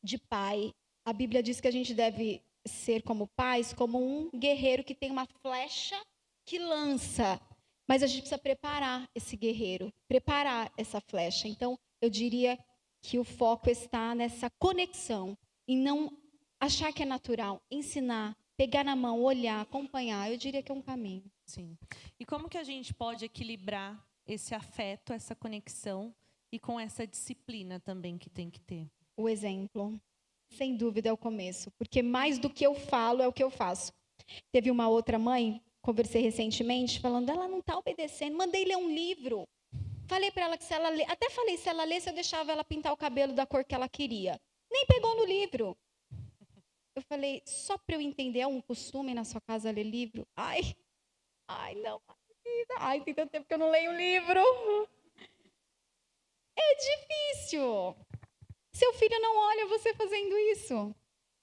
de pai. A Bíblia diz que a gente deve ser como pais, como um guerreiro que tem uma flecha que lança. Mas a gente precisa preparar esse guerreiro, preparar essa flecha. Então, eu diria que o foco está nessa conexão, em não achar que é natural, ensinar, pegar na mão, olhar, acompanhar. Eu diria que é um caminho. Sim. E como que a gente pode equilibrar esse afeto, essa conexão e com essa disciplina também que tem que ter? O exemplo, sem dúvida, é o começo. Porque mais do que eu falo, é o que eu faço. Teve uma outra mãe, conversei recentemente, falando, ela não está obedecendo. Mandei ler um livro. Falei para ela que se ela ler, até falei, se ela lesse, eu deixava ela pintar o cabelo da cor que ela queria. Nem pegou no livro. Eu falei, só para eu entender, é um costume na sua casa ler livro? Ai, não. Ai, tem tanto tempo que eu não leio livro. É difícil. Seu filho não olha você fazendo isso.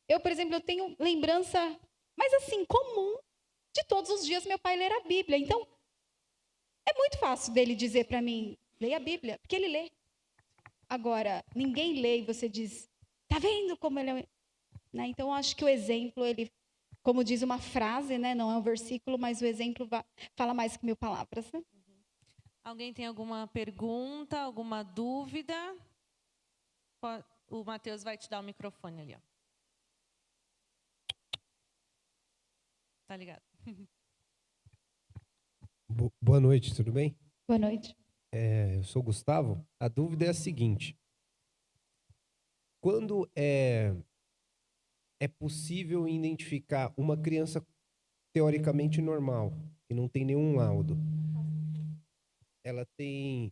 Eu, por exemplo, eu tenho lembrança, mas assim, comum, de todos os dias meu pai ler a Bíblia. Então, é muito fácil dele dizer para mim, leia a Bíblia, porque ele lê. Agora, ninguém lê e você diz, tá vendo como ele é... Né? Então, eu acho que o exemplo, ele, como diz uma frase, né? Não é um versículo, mas o exemplo fala mais que 1000 palavras. Né? Alguém tem alguma pergunta, alguma dúvida? O Matheus vai te dar o microfone ali. Ó. Tá ligado? Boa noite, tudo bem? Boa noite. Eu sou o Gustavo. A dúvida é a seguinte. Quando é possível identificar uma criança teoricamente normal, que não tem nenhum laudo, ela tem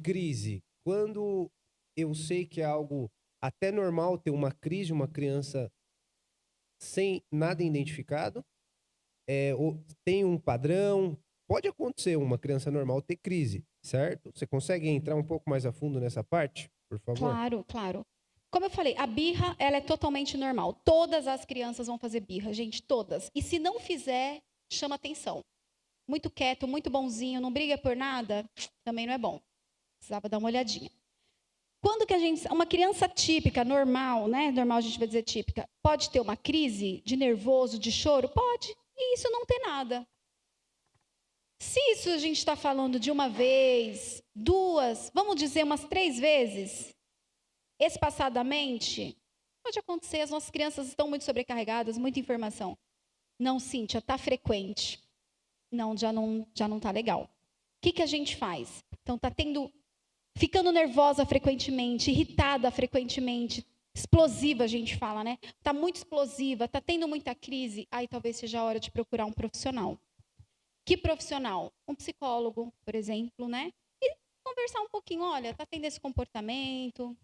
crise. Quando eu sei que é algo até normal ter uma crise de uma criança sem nada identificado, tem um padrão. Pode acontecer uma criança normal ter crise, certo? Você consegue entrar um pouco mais a fundo nessa parte, por favor? Claro, claro. Como eu falei, a birra, ela é totalmente normal. Todas as crianças vão fazer birra, gente, todas. E se não fizer, chama atenção. Muito quieto, muito bonzinho, não briga por nada, também não é bom. Precisava dar uma olhadinha. Quando que uma criança típica, normal, né? Normal a gente vai dizer típica, pode ter uma crise de nervoso, de choro? Pode. E isso não tem nada. Se isso a gente está falando de uma vez, duas, vamos dizer umas 3 vezes, espaçadamente, pode acontecer, as nossas crianças estão muito sobrecarregadas, muita informação. Não, Cíntia, está frequente. Não, já não está legal. O que a gente faz? Então, está ficando nervosa frequentemente, irritada frequentemente, explosiva, a gente fala, né? Está muito explosiva, está tendo muita crise, aí talvez seja a hora de procurar um profissional. Que profissional? Um psicólogo, por exemplo, né? E conversar um pouquinho, olha, está tendo esse comportamento,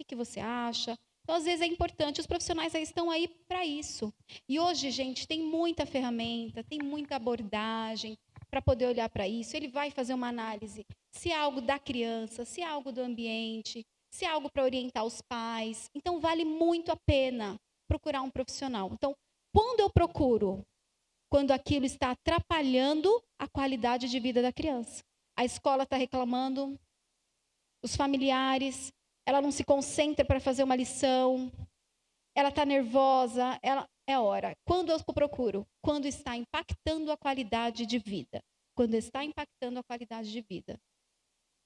o que você acha? Então, às vezes é importante, os profissionais aí estão aí para isso. E hoje, gente, tem muita ferramenta, tem muita abordagem para poder olhar para isso. Ele vai fazer uma análise se é algo da criança, se é algo do ambiente, se é algo para orientar os pais. Então, vale muito a pena procurar um profissional. Então, quando eu procuro? Quando aquilo está atrapalhando a qualidade de vida da criança. A escola está reclamando, os familiares, ela não se concentra para fazer uma lição, ela está nervosa, é hora. Quando eu procuro? Quando está impactando a qualidade de vida. Quando está impactando a qualidade de vida.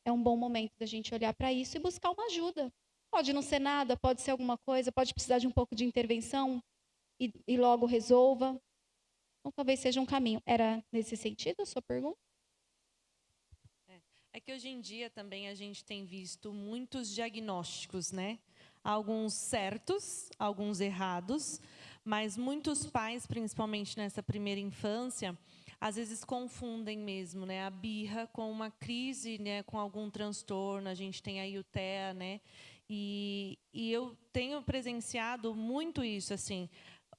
É um bom momento da gente olhar para isso e buscar uma ajuda. Pode não ser nada, pode ser alguma coisa, pode precisar de um pouco de intervenção e logo resolva. Então, talvez seja um caminho. Era nesse sentido a sua pergunta? É que hoje em dia também a gente tem visto muitos diagnósticos, né? Alguns certos, alguns errados, Mas muitos pais, principalmente nessa primeira infância, às vezes confundem mesmo, né, a birra com uma crise, né, com algum transtorno. A gente tem aí o TEA, né? E eu tenho presenciado muito isso, assim.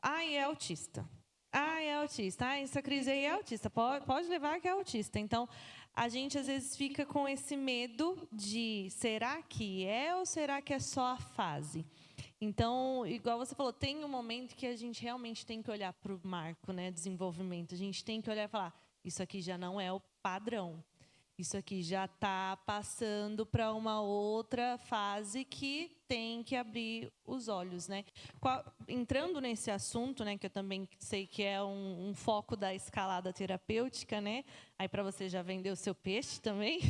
É autista. É autista. Essa crise aí é autista. Pode levar que é autista. Então, a gente, às vezes, fica com esse medo de será que é ou será que é só a fase? Então, igual você falou, tem um momento que a gente realmente tem que olhar para o marco, né, desenvolvimento. A gente tem que olhar e falar, isso aqui já não é o padrão. Isso aqui já está passando para uma outra fase que tem que abrir os olhos, né? Entrando nesse assunto, né, que eu também sei que é um foco da escalada terapêutica, né? Aí para você já vender o seu peixe também.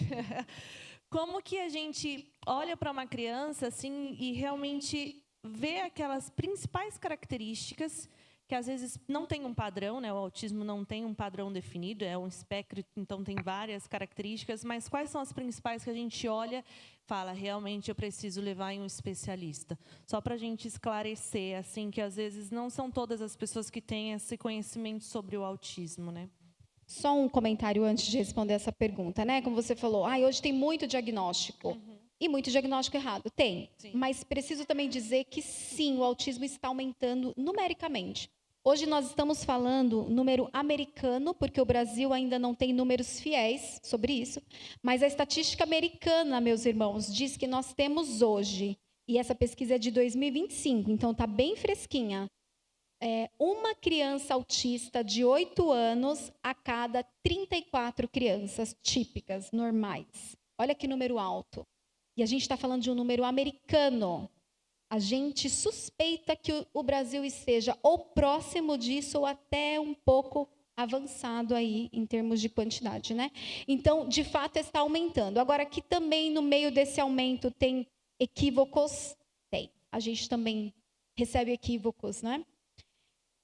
Como que a gente olha para uma criança assim e realmente vê aquelas principais características que às vezes não tem um padrão, né? O autismo não tem um padrão definido, é um espectro, então tem várias características, mas quais são as principais que a gente olha e fala, realmente eu preciso levar em um especialista? Só para a gente esclarecer, assim, que às vezes não são todas as pessoas que têm esse conhecimento sobre o autismo, né? Só um comentário antes de responder essa pergunta, né? Como você falou, hoje tem muito diagnóstico. E muito diagnóstico errado. Tem. Sim. Mas preciso também dizer que, sim, o autismo está aumentando numericamente. Hoje nós estamos falando número americano, porque o Brasil ainda não tem números fiéis sobre isso. Mas a estatística americana, meus irmãos, diz que nós temos hoje, e essa pesquisa é de 2025, então está bem fresquinha, uma criança autista de 8 anos a cada 34 crianças típicas, normais. Olha que número alto. E a gente está falando de um número americano. A gente suspeita que o Brasil esteja ou próximo disso ou até um pouco avançado aí em termos de quantidade, né? Então, de fato, está aumentando. Agora, que também no meio desse aumento tem equívocos? Tem. A gente também recebe equívocos, né?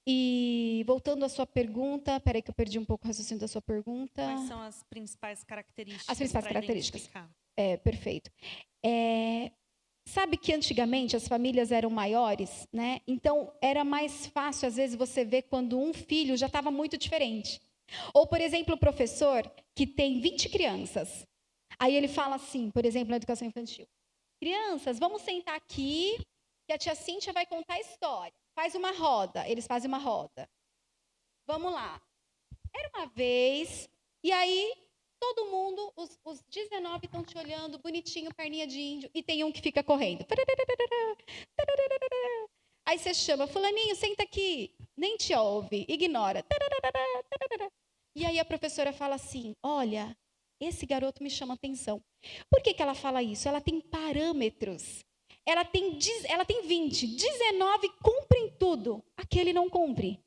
E voltando à sua pergunta, peraí que eu perdi um pouco o raciocínio da sua pergunta. Quais são as principais características? As principais pra características. identificar? Perfeito. Sabe que antigamente as famílias eram maiores, né? Então era mais fácil, às vezes, você ver quando um filho já estava muito diferente. Ou, por exemplo, o professor que tem 20 crianças. Aí ele fala assim, por exemplo, na educação infantil: crianças, vamos sentar aqui, que a tia Cíntia vai contar a história. Faz uma roda. Eles fazem uma roda. Vamos lá. Era uma vez, e aí todo mundo, os 19 estão te olhando, bonitinho, perninha de índio, e tem um que fica correndo. Aí você chama, fulaninho, senta aqui. Nem te ouve, ignora. E aí a professora fala assim, olha, esse garoto me chama atenção. Por que ela fala isso? Ela tem parâmetros. Ela tem 20, 19 cumprem tudo. Aquele não cumpre.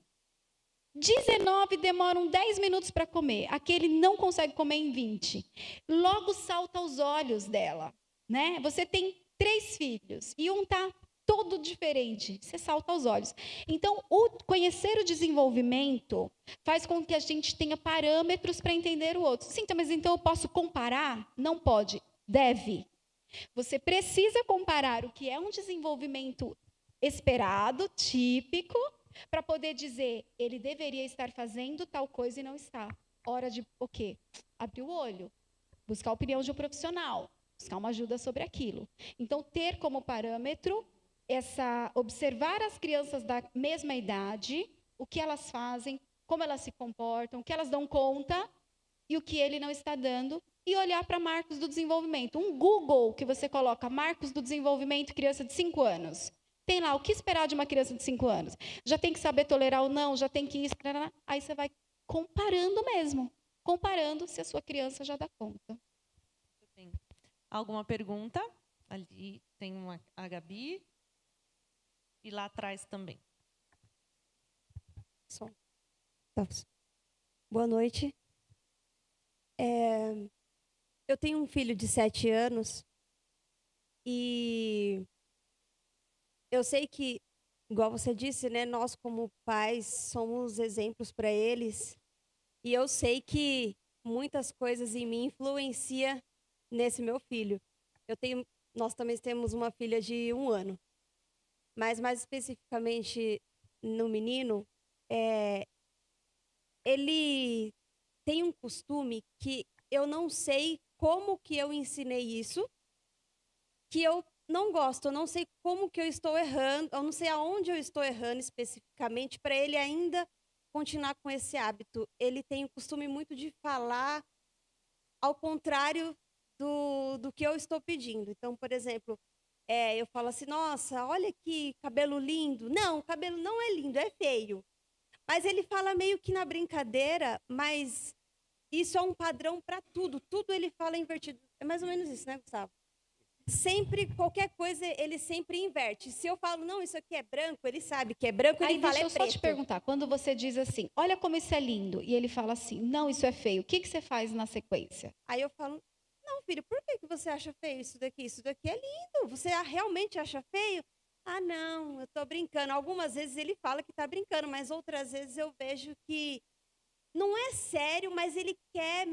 19 demoram 10 minutos para comer. Aquele não consegue comer em 20. Logo salta aos olhos dela, né? Você tem 3 filhos e um tá todo diferente. Você salta aos olhos. Então, conhecer o desenvolvimento faz com que a gente tenha parâmetros para entender o outro. Sim, mas então eu posso comparar? Não pode. Deve. Você precisa comparar o que é um desenvolvimento esperado, típico, para poder dizer, ele deveria estar fazendo tal coisa e não está. Hora de o quê? Abrir o olho, buscar a opinião de um profissional, buscar uma ajuda sobre aquilo. Então, ter como parâmetro observar as crianças da mesma idade, o que elas fazem, como elas se comportam, o que elas dão conta e o que ele não está dando, e olhar para marcos do desenvolvimento. Um Google que você coloca marcos do desenvolvimento criança de 5 anos. Tem lá o que esperar de uma criança de 5 anos. Já tem que saber tolerar ou não, já tem que isso. Aí você vai comparando mesmo. Comparando se a sua criança já dá conta. Alguma pergunta? Ali tem a Gabi. E lá atrás também. Boa noite. Eu tenho um filho de 7 anos e eu sei que, igual você disse, né, nós como pais somos exemplos para eles, e eu sei que muitas coisas em mim influenciam nesse meu filho. Nós também temos uma filha de 1 ano, mas mais especificamente no menino, ele tem um costume que eu não sei como que eu ensinei isso, que eu não gosto, eu não sei como que eu estou errando, eu não sei aonde eu estou errando especificamente para ele ainda continuar com esse hábito. Ele tem o costume muito de falar ao contrário do que eu estou pedindo. Então, por exemplo, eu falo assim, nossa, olha que cabelo lindo. Não, o cabelo não é lindo, é feio. Mas ele fala meio que na brincadeira, mas isso é um padrão para tudo. Tudo ele fala invertido. É mais ou menos isso, né, Gustavo? Sempre, qualquer coisa, ele sempre inverte. Se eu falo, não, isso aqui é branco, ele sabe que é branco, Aí ele fala, deixa é eu só preto. te perguntar, quando você diz assim, olha como isso é lindo, e ele fala assim, não, isso é feio, o que você faz na sequência? Aí eu falo, não, filho, por que você acha feio isso daqui? Isso daqui é lindo. Você realmente acha feio? Ah, não, eu tô brincando. Algumas vezes ele fala que tá brincando, mas outras vezes eu vejo que não é sério, mas ele quer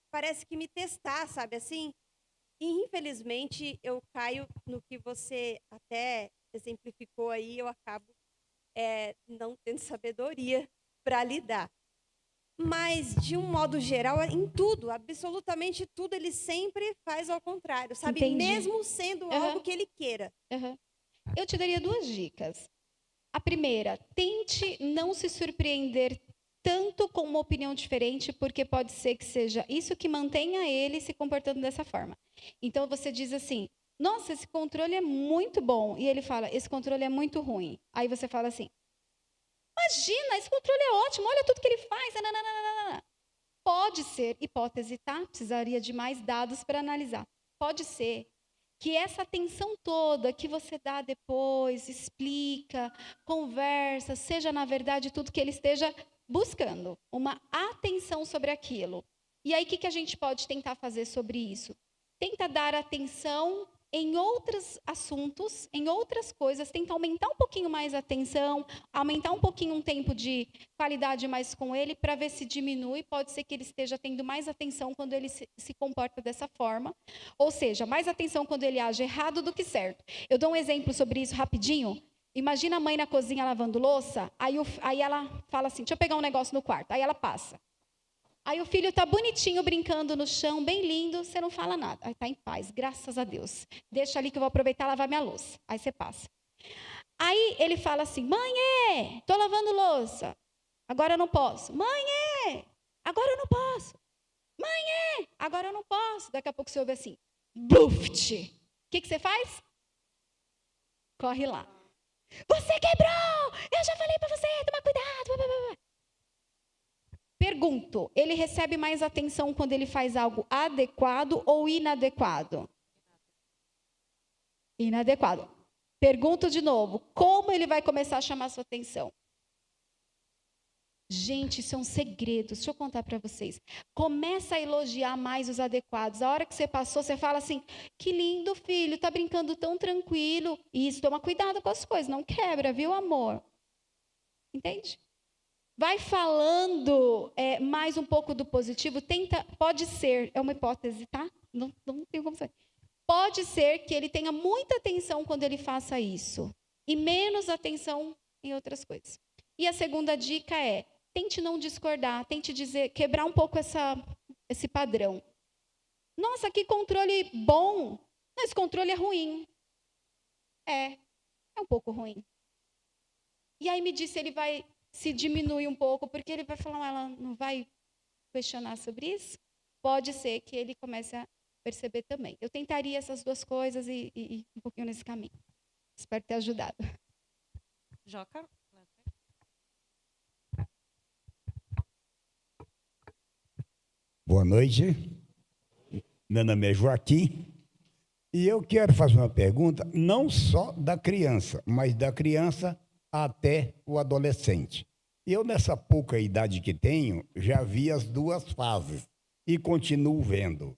parece que me testar, sabe assim? E infelizmente eu caio no que você até exemplificou aí, eu acabo não tendo sabedoria para lidar. Mas, de um modo geral, em tudo, absolutamente tudo, ele sempre faz ao contrário, sabe? Entendi. Mesmo sendo algo que ele queira. Uhum. Eu te daria 2 dicas. A primeira, tente não se surpreender tanto com uma opinião diferente, porque pode ser que seja isso que mantenha ele se comportando dessa forma. Então, você diz assim, nossa, esse controle é muito bom. E ele fala, esse controle é muito ruim. Aí você fala assim, imagina, esse controle é ótimo, olha tudo que ele faz. Nananana. Pode ser, hipótese, tá? Precisaria de mais dados para analisar. Pode ser que essa atenção toda que você dá depois, explica, conversa, seja, na verdade, tudo que ele esteja buscando, uma atenção sobre aquilo. E aí, o que a gente pode tentar fazer sobre isso? Tenta dar atenção em outros assuntos, em outras coisas, tenta aumentar um pouquinho mais a atenção, aumentar um pouquinho um tempo de qualidade mais com ele, para ver se diminui. Pode ser que ele esteja tendo mais atenção quando ele se comporta dessa forma, ou seja, mais atenção quando ele age errado do que certo. Eu dou um exemplo sobre isso rapidinho. Imagina a mãe na cozinha lavando louça, aí ela fala assim, deixa eu pegar um negócio no quarto, aí ela passa. Aí o filho está bonitinho, brincando no chão, bem lindo, você não fala nada. Aí está em paz, graças a Deus. Deixa ali que eu vou aproveitar e lavar minha louça. Aí você passa. Aí ele fala assim, mãe, estou lavando louça. Agora eu não posso. Mãe, agora eu não posso. Mãe, agora eu não posso. Daqui a pouco você ouve assim, buft. O que você faz? Corre lá. Você quebrou! Eu já falei para você, toma cuidado. Pergunto, ele recebe mais atenção quando ele faz algo adequado ou inadequado? Inadequado. Pergunto de novo, como ele vai começar a chamar a sua atenção? Gente, isso é um segredo, deixa eu contar para vocês. Começa a elogiar mais os adequados. A hora que você passou, você fala assim, que lindo, filho, tá brincando tão tranquilo. Isso, toma cuidado com as coisas, não quebra, viu, amor? Entende? Vai falando mais um pouco do positivo, pode ser, é uma hipótese, tá? Não tenho como saber. Pode ser que ele tenha muita atenção quando ele faça isso e menos atenção em outras coisas. E a segunda dica é, tente não discordar, tente quebrar um pouco esse padrão. Nossa, que controle bom! Não, esse controle é ruim. É um pouco ruim. E aí me diz se ele vai se diminui um pouco, porque ele vai falar, ela não vai questionar sobre isso? Pode ser que ele comece a perceber também. Eu tentaria essas 2 coisas e um pouquinho nesse caminho. Espero ter ajudado. Joca? Boa noite. Meu nome é Joaquim. E eu quero fazer uma pergunta, não só da criança, mas da criança até o adolescente. Eu, nessa pouca idade que tenho, já vi as 2 fases e continuo vendo.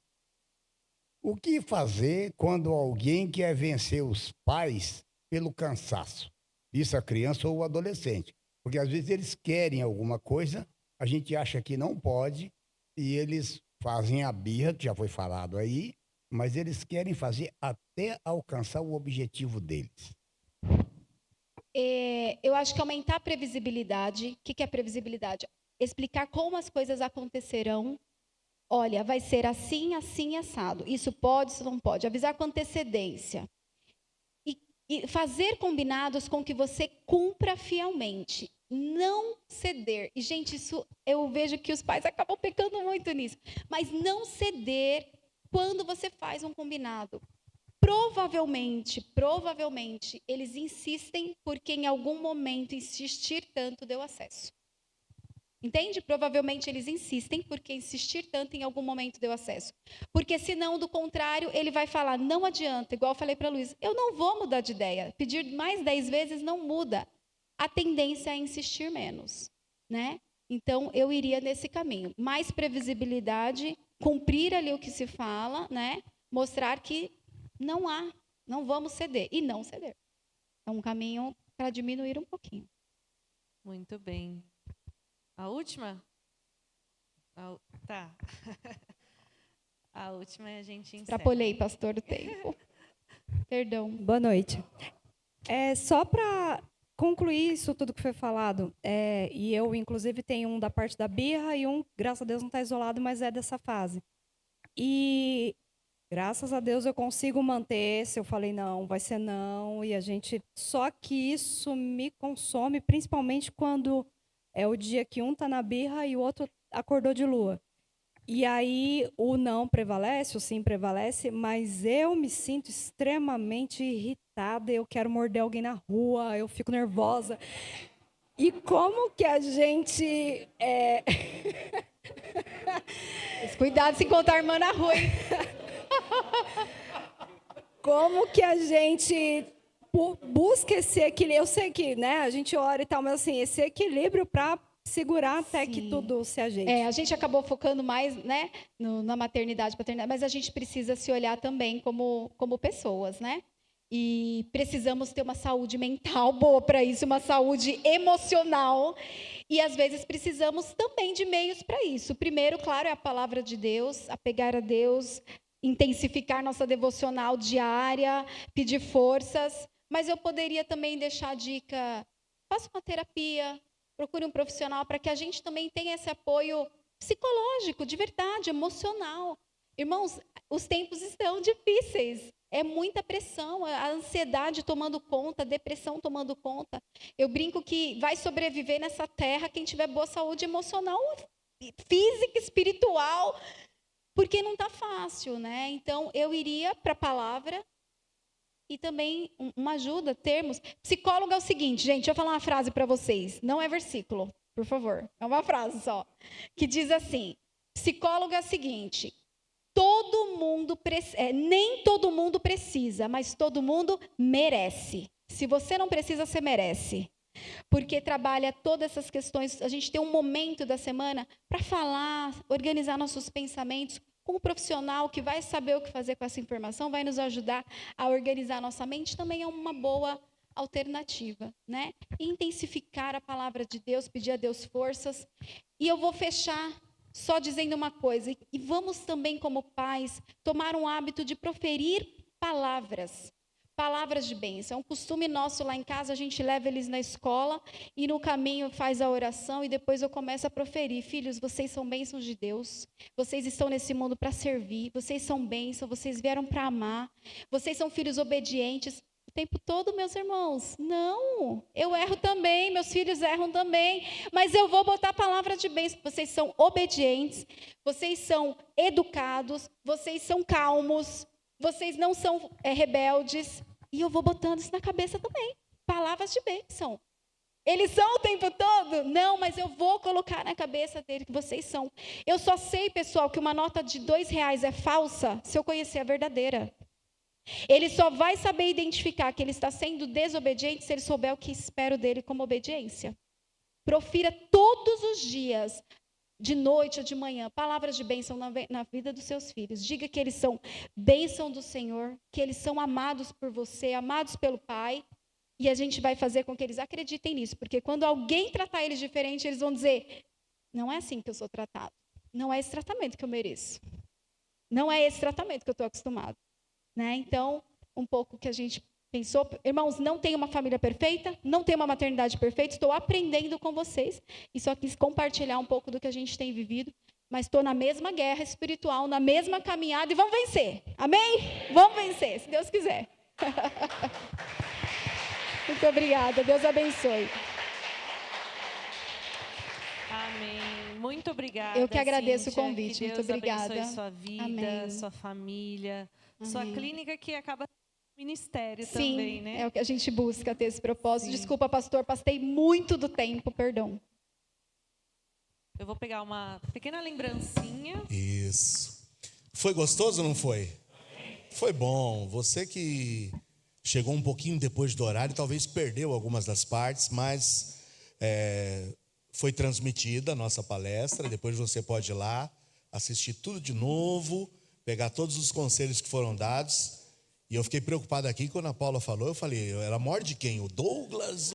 O que fazer quando alguém quer vencer os pais pelo cansaço? Isso a criança ou o adolescente. Porque às vezes eles querem alguma coisa, a gente acha que não pode, e eles fazem a birra, que já foi falado aí, mas eles querem fazer até alcançar o objetivo deles. Eu acho que aumentar a previsibilidade. O que é previsibilidade? Explicar como as coisas acontecerão. Olha, vai ser assim, assim, assado. Isso pode, isso não pode. Avisar com antecedência. E fazer combinados com que você cumpra fielmente. Não ceder. E, gente, isso eu vejo que os pais acabam pecando muito nisso. Mas não ceder quando você faz um combinado. Provavelmente, eles insistem porque em algum momento insistir tanto deu acesso. Entende? Provavelmente eles insistem porque insistir tanto em algum momento deu acesso. Porque senão, do contrário, ele vai falar, não adianta, igual eu falei para a Luísa, eu não vou mudar de ideia. Pedir mais 10 vezes não muda. A tendência é insistir menos, né? Então, eu iria nesse caminho. Mais previsibilidade, cumprir ali o que se fala, né? Mostrar que não vamos ceder. E não ceder. É um caminho para diminuir um pouquinho. Muito bem. A última? Tá. A última é a gente encerra. Extrapolei, pastor, o tempo. Perdão. Boa noite. Só para concluir isso tudo que foi falado, e eu, inclusive, tenho um da parte da birra e um, graças a Deus, não está isolado, mas é dessa fase. E, graças a Deus, eu consigo manter esse. Eu falei, não, vai ser não. E a gente... Só que isso me consome, principalmente quando é o dia que um está na birra e o outro acordou de lua. E aí o não prevalece, o sim prevalece, mas eu me sinto extremamente irritada, eu quero morder alguém na rua, eu fico nervosa. E como que a gente... Cuidado se encontrar a irmã na rua, hein? Como que a gente busca esse equilíbrio? Eu sei que, né, a gente ora e tal, mas assim, esse equilíbrio para segurar até que tudo se ajeite. A gente acabou focando mais, né, na maternidade, paternidade, mas a gente precisa se olhar também como pessoas, né? E precisamos ter uma saúde mental boa para isso, uma saúde emocional. E, às vezes, precisamos também de meios para isso. Primeiro, claro, é a palavra de Deus, apegar a Deus, intensificar nossa devocional diária, pedir forças. Mas eu poderia também deixar a dica, faça uma terapia, procure um profissional para que a gente também tenha esse apoio psicológico, de verdade, emocional. Irmãos, os tempos estão difíceis. É muita pressão, a ansiedade tomando conta, a depressão tomando conta. Eu brinco que vai sobreviver nessa terra quem tiver boa saúde emocional, física, espiritual, porque não está fácil, né? Então, eu iria para a palavra e também uma ajuda, termos. Psicólogo é o seguinte, gente, deixa eu falar uma frase para vocês. Não é versículo, por favor. É uma frase só. Que diz assim, psicólogo é o seguinte... nem todo mundo precisa, mas todo mundo merece. Se você não precisa, você merece. Porque trabalha todas essas questões. A gente tem um momento da semana para falar, organizar nossos pensamentos com um profissional que vai saber o que fazer com essa informação, vai nos ajudar a organizar nossa mente, também é uma boa alternativa, né? Intensificar a palavra de Deus, pedir a Deus forças. E eu vou fechar só dizendo uma coisa, e vamos também, como pais, tomar um hábito de proferir palavras de bênção. É um costume nosso lá em casa, a gente leva eles na escola e no caminho faz a oração e depois eu começo a proferir. Filhos, vocês são bênçãos de Deus, vocês estão nesse mundo para servir, vocês são bênçãos, vocês vieram para amar, vocês são filhos obedientes. O tempo todo, meus irmãos, não, eu erro também, meus filhos erram também, mas eu vou botar a palavra de bênção. Vocês são obedientes, vocês são educados, vocês são calmos, vocês não são rebeldes, e eu vou botando isso na cabeça também, palavras de bênção. Eles são o tempo todo? Não, mas eu vou colocar na cabeça dele que vocês são. Eu só sei, pessoal, que uma nota de R$2 é falsa se eu conhecer a verdadeira. Ele só vai saber identificar que ele está sendo desobediente se ele souber o que espero dele como obediência. Profira todos os dias, de noite ou de manhã, palavras de bênção na vida dos seus filhos. Diga que eles são bênção do Senhor, que eles são amados por você, amados pelo Pai. E a gente vai fazer com que eles acreditem nisso. Porque quando alguém tratar eles diferente, eles vão dizer, não é assim que eu sou tratado. Não é esse tratamento que eu mereço. Não é esse tratamento que eu estou acostumado. Né? Então, um pouco que a gente Pensou? Irmãos, não tenho uma família perfeita, não tenho uma maternidade perfeita, estou aprendendo com vocês e só quis compartilhar um pouco do que a gente tem vivido, mas estou na mesma guerra espiritual, na mesma caminhada e vamos vencer. Amém? Vamos vencer, se Deus quiser. Muito obrigada, Deus abençoe. Amém. Muito obrigada. Eu que agradeço o Cíntia. convite. Que Deus Muito obrigada. abençoe sua vida, Amém. sua família, sua Amém. clínica que acaba sendo ministério Sim, também, né? é o que a gente busca ter esse propósito. Sim. Desculpa, pastor, passei muito do tempo, perdão. Eu vou pegar uma pequena lembrancinha. Isso. Foi gostoso ou não foi? Foi bom. Você que chegou um pouquinho depois do horário, talvez perdeu algumas das partes, mas foi transmitida a nossa palestra. Depois você pode ir lá, assistir tudo de novo, pegar todos os conselhos que foram dados. E eu fiquei preocupado aqui quando a Paula falou, eu falei, ela morde quem? O Douglas